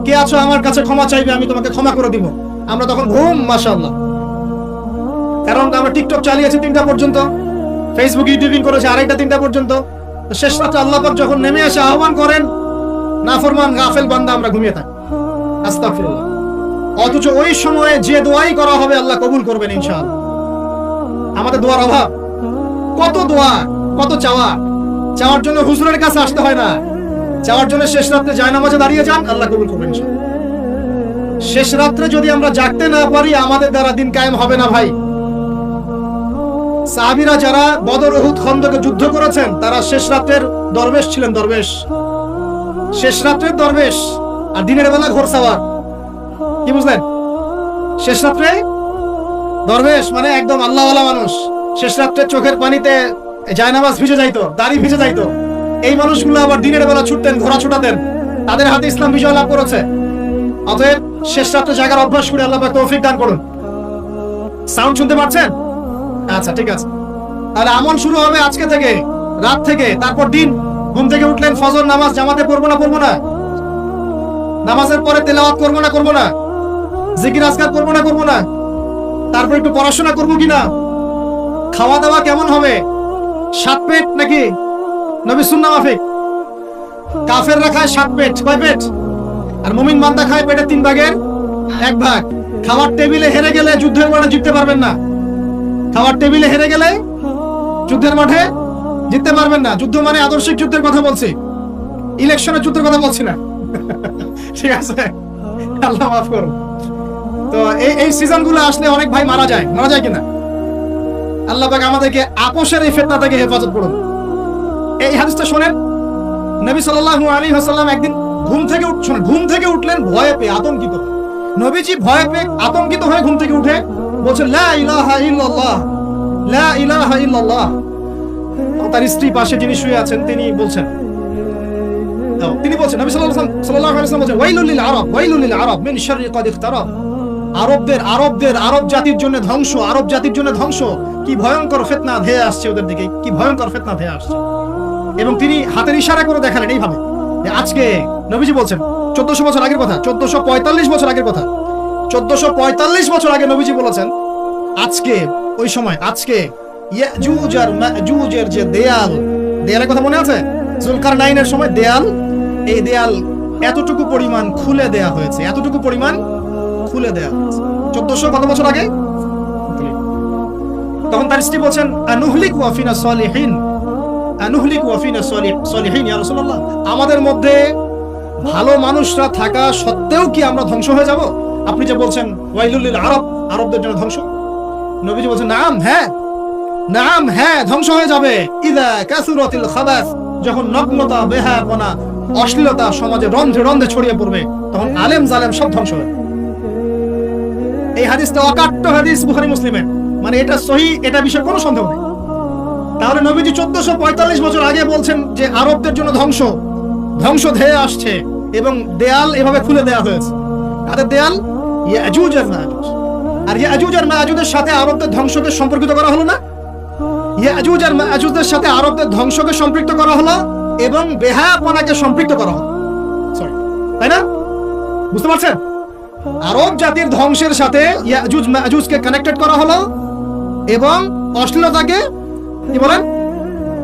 কে আছো আমার কাছে ক্ষমা চাইবে আমি তোমাকে ক্ষমা করে দিব। আমরা তখন ঘুম, মাশাআল্লাহ। কারণ আমরা টিকটক চালিয়েছি 3টা পর্যন্ত, ফেসবুক ইউটিউবিং করেছি 2:30-3টা পর্যন্ত। শেষ রাতে আল্লাহ পাক যখন নেমে এসে আহ্বান করেন, নাফরমান গাফেল বান্দা আমরা ঘুমিয়ে থাকি। আস্তাগফিরুল্লাহ। অথচ ওই সময়ে যে দোয়াই করা হবে আল্লাহ কবুল করবেন ইনশাআল্লাহ। আমাদের দোয়ার অভাব, কত দোয়া, কত চাওয়ার জন্য হুজুরের কাছে আসতে হয় না। চাওয়ার জন্য শেষ রাতে জায়নামাজে দাঁড়িয়ে যান, আল্লাহ কবুল করবেন ইনশাআল্লাহ। শেষ রাত্রে যদি আমরা জাগতে না পারি আমাদের দ্বারা দিন কায়েম হবে না ভাই। সাহাবীরা যারা বদর, উহুদ, খন্দকে যুদ্ধ করেছেন তারা শেষ রাতের দরবেশ ছিলেন। দরবেশ, শেষ রাত্রের দরবেশ, আর দিনের বেলা ঘোড়সাওয়ার। কি বুঝলেন? শেষ রাত্রে দরবেশ মানে একদম আল্লাহওয়ালা মানুষ। শেষ রাত্রে চোখের পানিতে জায়নামাজ ভিজে যাইতো, দাড়ি ভিজে যাইতো। এই মানুষগুলো আবার দিনের বেলা ছুটতেন, ঘোড়া ছুটাতেন। তাদের হাতে ইসলাম বিজয় লাভ করেছে। অতএব শেষ রাত্রে জাগার অভ্যাস করে আল্লাহ পাক তৌফিক দান করুন। সাউন্ড শুনতে পাচ্ছেন? আচ্ছা, ঠিক আছে। তাহলে আমল শুরু হবে আজকে থেকে, রাত থেকে। তারপর দিন ঘুম থেকে উঠলেন, ফজর নামাজ জামাতে পড়বো না? নামাজের পরে তেলাওয়াত করবো না? জিকির আজকার করবো না? তারপর একটু পড়াশোনা করবো কিনা? খাওয়া দাওয়া কেমন হবে? 7 পেট নাকি নবী সুন্নাহ মাফিক? কাফেররা খায় 7 পেট। কয় পেট? আর মুমিন বান্দা খায় পেটের 3 ভাগের 1 ভাগ। খাওয়ার টেবিলে হেরে গেলে যুদ্ধের মাঠে জিততে পারবেন না। খাওয়ার টেবিলে হেরে গেলে যুদ্ধের মাঠে জিততে পারবেন না। যুদ্ধ মানে আদর্শিক যুদ্ধের কথা বলছি, ইলেকশনের যুদ্ধের কথা বলছি না। ঠিক আছে, আল্লাহ মাফ করুন। তো এই সিজন গুলো আসলে অনেক ভাই মারা যায় কিনা? আল্লাহ পাক আমাদেরকে আপোষের এই ফিতনা থেকে হেফাজত করুন। এই হাদিসটা শোনেন, নবী সাল্লাল্লাহু আলাইহি ওয়াসাল্লাম একদিন ঘুম থেকে উঠলেন ভয়ে পেয়ে, আতঙ্কিত। নবীজি ভয়ে পেয়ে আতঙ্কিত হয়ে ঘুম থেকে উঠে বলছেন লা ইলাহা ইল্লাল্লাহ, লা ইলাহা ইল্লাল্লাহ। তার স্ত্রী পাশে যিনি শুয়ে আছেন তিনি বলছেন নবী সাল্লাল্লাহু আলাইহি ওয়াসাল্লাম বলছেন ওয়াইলুল লিল আরব, ওয়াইলুল লিল আরব মিন শাররি ক্বাদ ইখতারাব। আরব জাতির জন্য ধ্বংস, আরব জাতির জন্য ধ্বংস। কি ভয়ঙ্কর ফিতনা ধেয়ে আসছে ওদের দিকে, কি ভয়ঙ্কর ফিতনা ধেয়ে আসছে। এবং তিনি হাতের ইশারা করে দেখালেন এইভাবে যে আজকে, নবীজি বলছেন 1400 বছর আগের কথা, 1445 বছর আগের কথা, 1445 বছর আগে নবীজি বলেছেন আজকে, ওই সময় আজকে ইয়াজুজ আর মাজুজের যে দেয়ালের কথা মনে আছে? জুলকারনাইনের সময় দেয়াল, এই দেয়াল এতটুকু পরিমাণ খুলে দেয়া হয়েছে, এতটুকু পরিমাণ খুলে দেয়া হয়েছে 1400 কত বছর আগে। তখন তার স্ত্রী বলছেন আনুহলিকু ওয়া ফিনা সলিহিন, আনুহলিকু ওয়া ফিনা সলিহিন ইয়া রাসূলুল্লাহ, আমাদের মধ্যে ভালো মানুষরা থাকা সত্ত্বেও কি আমরা ধ্বংস হয়ে যাব? আপনি যে বলছেন ওয়াইলুল লিল আরব, আরবদের জন্য ধ্বংস। নবীজি বলছেন নাম হ্যাঁ ধ্বংস হয়ে যাবে। ইদা কাসুরাতিল খাবাস যখন নগ্নতা, বেহায়াপনা, অশ্লীলতা সমাজে রন্ধ্রে রন্ধ্রে ছড়িয়ে পড়বে, তখন আলেম জালেম সব ধ্বংস হবে। এই হাদিসটা অকাট্য হাদিস বুখারী মুসলিমের, মানে এটা সহিহ, এটা বিষয়ে কোনো সন্দেহ নেই। তাহলে নবীজি 1445 বছর আগে বলছেন যে আরবদের জন্য ধ্বংস ধেয়ে আসছে, এবং দেয়াল এভাবে খুলে দেওয়া হয়েছে। তাদের দেয়াল ইয়াজুজ আর মাজুজ, আর ইয়াজুজ আর মাজুজের সাথে আরবদের ধ্বংসকে সম্পর্কিত করা হলো না? ইয়াজুজ আর মাজুজের সাথে আরবদের ধ্বংসকে সম্পৃক্ত করা হলো এবং বেহায়াপনাকে সম্পৃক্ত করা হলো, সরি, তাই না? বুঝতে পারছেন? আরব জাতির ধ্বংসের সাথে ইয়াজুজ মাজুজকে কানেক্টেড করা হলো এবং অশ্লীলতাকে, কি বলেন,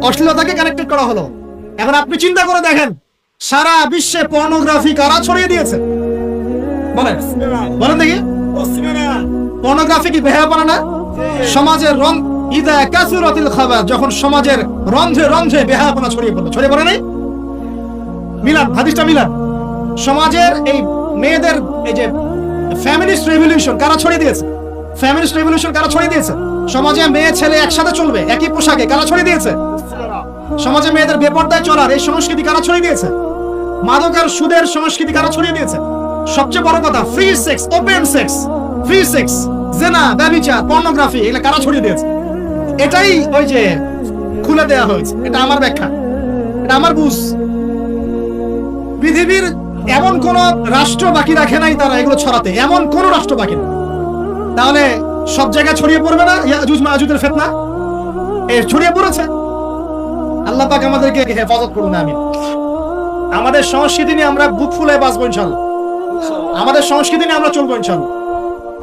অশ্লীলতাকে কানেক্টেড করা হলো। এখন আপনি চিন্তা করে দেখেন, সারা বিশ্বে পর্নোগ্রাফি কারা ছড়িয়ে দিয়েছে? বলেন বলেন দেখি। পর্নোগ্রাফি কি বেহায়াপনা না? সমাজের রং ইদা কাসুরাতিল খাবাস, যখন সমাজের রন্ধ্রে রন্ধ্রে বেহায়াপনা ছড়িয়ে পড়ে নাই? মিলান, হাদিসটা মিলান। সমাজের এই মেয়েদের এই যে ফ্যামিলিস্ট রেভলিউশন কারা ছড়িয়ে দিয়েছে? ফ্যামিলিস্ট রেভলিউশন কারা ছড়িয়ে দিয়েছে? সমাজে মেয়ে ছেলে একসাথে চলবে একই পোশাকে, কারা ছড়িয়ে দিয়েছে? সমাজে মেয়েদের বেপরদায় চলার এই সংস্কৃতি কারা ছড়িয়ে দিয়েছে? মাদক আর সুদের সংস্কৃতি কারা ছড়িয়ে দিয়েছে? সবচেয়ে বড় কথা, free sex, open sex, free sex, জিনা, ব্যভিচার, পর্নোগ্রাফি, এগুলো কারা ছড়িয়ে দিয়েছে? এটাই ওই যে খুলে দেয়া হয়েছে। এটা আমার ব্যাখ্যা, এটা আমার বুঝ। পৃথিবীর এমন কোন রাষ্ট্র বাকি রাখে নাই তারা এগুলো ছড়াতে, এমন কোন রাষ্ট্র বাকি নেই। তাহলে সব জায়গায় ছড়িয়ে পড়বে না ইয়াজুজ মাজুজের ফিতনা? ছড়িয়ে পড়েছে। আল্লাহ পাক আমাদেরকে হেফাজত করুন, আমিন। আমাদের সংস্কৃতি নিয়ে আমরা বুক ফুলে বাঁচবো ইনশাআল্লাহ। আমাদের সংস্কৃতি নিয়ে আমরা চলবো ইনশাআল্লাহ।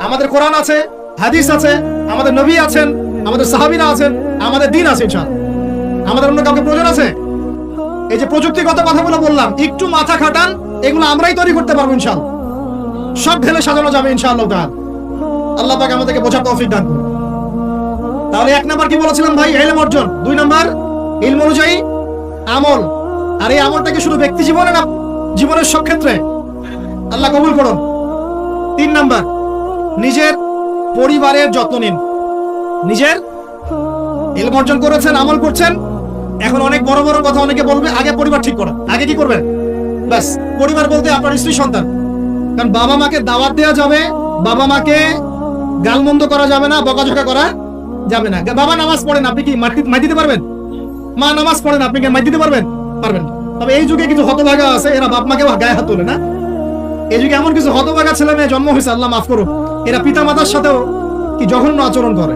আমাদের কোরআন আছে, হাদিস আছে, আমাদের নবী আছেন, আমাদের সাহাবীরা আছেন, আমাদের দিন আছে ইনশাআল্লাহ। আমাদের অন্য কাউকে প্রয়োজন আছে? এই যে প্রযুক্তিগত কথাগুলো বললাম, একটু মাথা খাটান, এগুলো আমরাই তৈরি করতে পারবো ইনশাআল্লাহ। সব ঢেলে সাজানো যাবে ইনশাআল্লাহ তাআলা। আল্লাহ পাক আমাদেরকে বোঝার তৌফিক দান করুন। তাহলে এক নাম্বার কি বলেছিলাম ভাই? ইলম অর্জন। দুই নাম্বার ইলম অনুযায়ী আমল। আর এই আমলটা কি শুধু ব্যক্তি জীবনে না, জীবনের সব ক্ষেত্রে? আল্লাহ কবুল করুন। তিন নাম্বার, নিজের পরিবারের যত্ন নিন। নিজের ইলম অর্জন করেছেন, আমল করছেন, এখন অনেক বড় বড় কথা অনেকে বলবে, আগে পরিবার ঠিক করেন। আগে কি করবেন? ব্যাস, পরিবার বলতে আপনার স্ত্রী সন্তান। কারণ বাবা মাকে দাওয়াত দেওয়া যাবে, বাবা মাকে গালমন্দ করা যাবে না, বকাঝকা করা যাবে না। বাবা নামাজ পড়েন, আপনি কি মাই দিতে পারবেন? মা নামাজ পড়েন, আপনি কি মাই দিতে পারবেন? পারবেন। তবে এই যুগে কিছু হতভাগা আছে, এরা বাপ মাকে গায়ে হাত তোলে না। এই যুগে এমন কিছু হতভাগা ছেলে মেয়ে জন্ম হয়েছে, আল্লাহ মাফ করুন, এরা পিতা মাতার সাথেও কি জঘন্য আচরণ করে।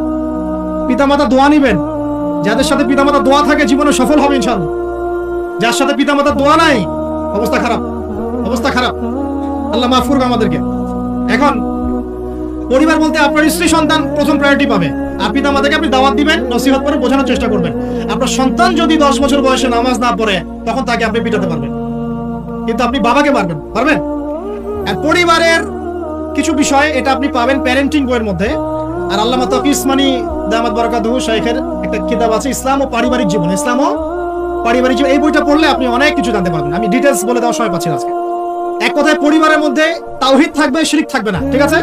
পিতা মাতা দোয়া নিবেন, যাদের সাথে পিতা মাতার দোয়া থাকে জীবনে সফল হবে ইনশাআল্লাহ। যার সাথে পিতা মাতার দোয়া নাই, অবস্থা খারাপ, অবস্থা খারাপ। আল্লাহ মাফ করুন আমাদেরকে। এখন পরিবার বলতে আপনার স্ত্রী সন্তান প্রথম প্রায়োরিটি পাবে। আর পিতা মাতাকে আপনি দাওয়াত দিবেন, নসিহত করে বোঝানোর চেষ্টা করবেন। আপনার সন্তান যদি 10 বছর বয়সে নামাজ না পড়ে, তখন তাকে আপনি পিটাতে পারবেন, কিন্তু আপনি বাবাকে পারবেন। আর পরিবারের কিছু বিষয় এটা আপনি পাবেন প্যারেন্টিং বইয়ের মধ্যে। আর আল্লামা তাকি উসমানী দামাত বারাকাতুহু শাইখের একটা কিতাব আছে, ইসলাম ও পারিবারিক জীবন। ইসলাম ও পারিবারিক জীবন, এই বইটা পড়লে আপনি অনেক কিছু জানতে পারবেন। আমি ডিটেইলস বলে দেওয়ার সময় পাচ্ছি না আজকে। এক কথায়, পরিবারের মধ্যে তাওহীদ থাকবে, শিরক থাকবে না, ঠিক আছে?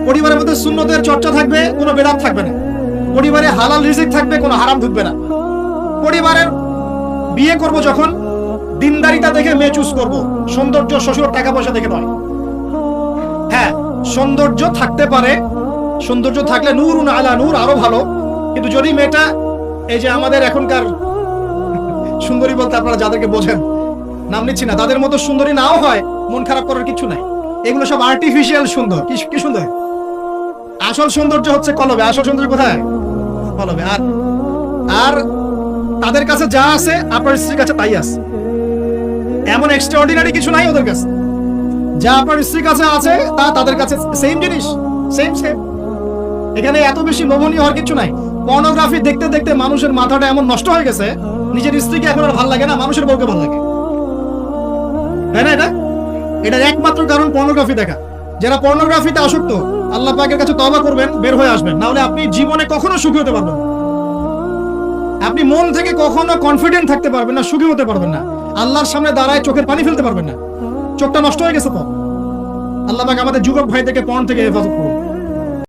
পরিবারের মধ্যে সুন্নতের চর্চা থাকবে, কোনো বেদাত থাকবে না। পরিবারে হালাল রিজিক থাকবে, কোনো হারাম ঢুকবে না। পরিবারের বিয়ে করব যখন, দিনদারিতা দেখে মেয়ে চুজ করব, সৌন্দর্য, শ্বশুর, টাকা পয়সা দেখে নয়। হ্যাঁ, সৌন্দর্য থাকতে পারে, সৌন্দর্য থাকলে নূরুন আলা নূর, আরো ভালো। কিন্তু যদি মেয়েটা এই যে আমাদের এখনকার সুন্দরী বলতে আপনারা যাদেরকে বোঝেন, নাম নিচ্ছি না, তাদের মতো সুন্দরী নাও হয়, মন খারাপ করার কিছু নাই। এগুলো সব আর্টিফিশিয়াল সুন্দর। কি সুন্দর? আসল সৌন্দর্য হচ্ছে কলবে। আসল সৌন্দর্য কোথায়? কলবে। আর তাদের কাছে যা আছে আপনার স্ত্রীর কাছে তাই আছে। এমন এক্সট্রাঅর্ডিনারি কিছু নাই ওদের কাছে। যা আপনার স্ত্রীর কাছে আছে তা তাদের কাছে সেম জিনিস, সেম। এখানে এত বেশি লোভনীয় হওয়ার কিছু নাই। পর্নোগ্রাফি দেখতে দেখতে মানুষের মাথাটা এমন নষ্ট হয়ে গেছে, নিজের স্ত্রীকে এখন আর ভালো লাগে না, মানুষের বউকে ভালো লাগে, তাই না? এটার একমাত্র কারণ পর্নোগ্রাফি দেখা। যারা পর্নোগ্রাফিতে আসক্ত, আল্লাহ পাকের কাছে তওবা করবেন, বের হয়ে আসবেন, না হলে আপনি জীবনে কখনো সুখী হতে পারবেন না। আপনি মন থেকে কখনো কনফিডেন্ট থাকতে পারবেন না, সুখী হতে পারবেন না। আল্লাহর সামনে দাঁড়ায় চোখের পানি ফেলতে পারবেন না, চোখটা নষ্ট হয়ে গেছে তো। আল্লাহ পাক আমাদের যুবক ভাইদেরকে পর্ন থেকে হেফাজত করুন।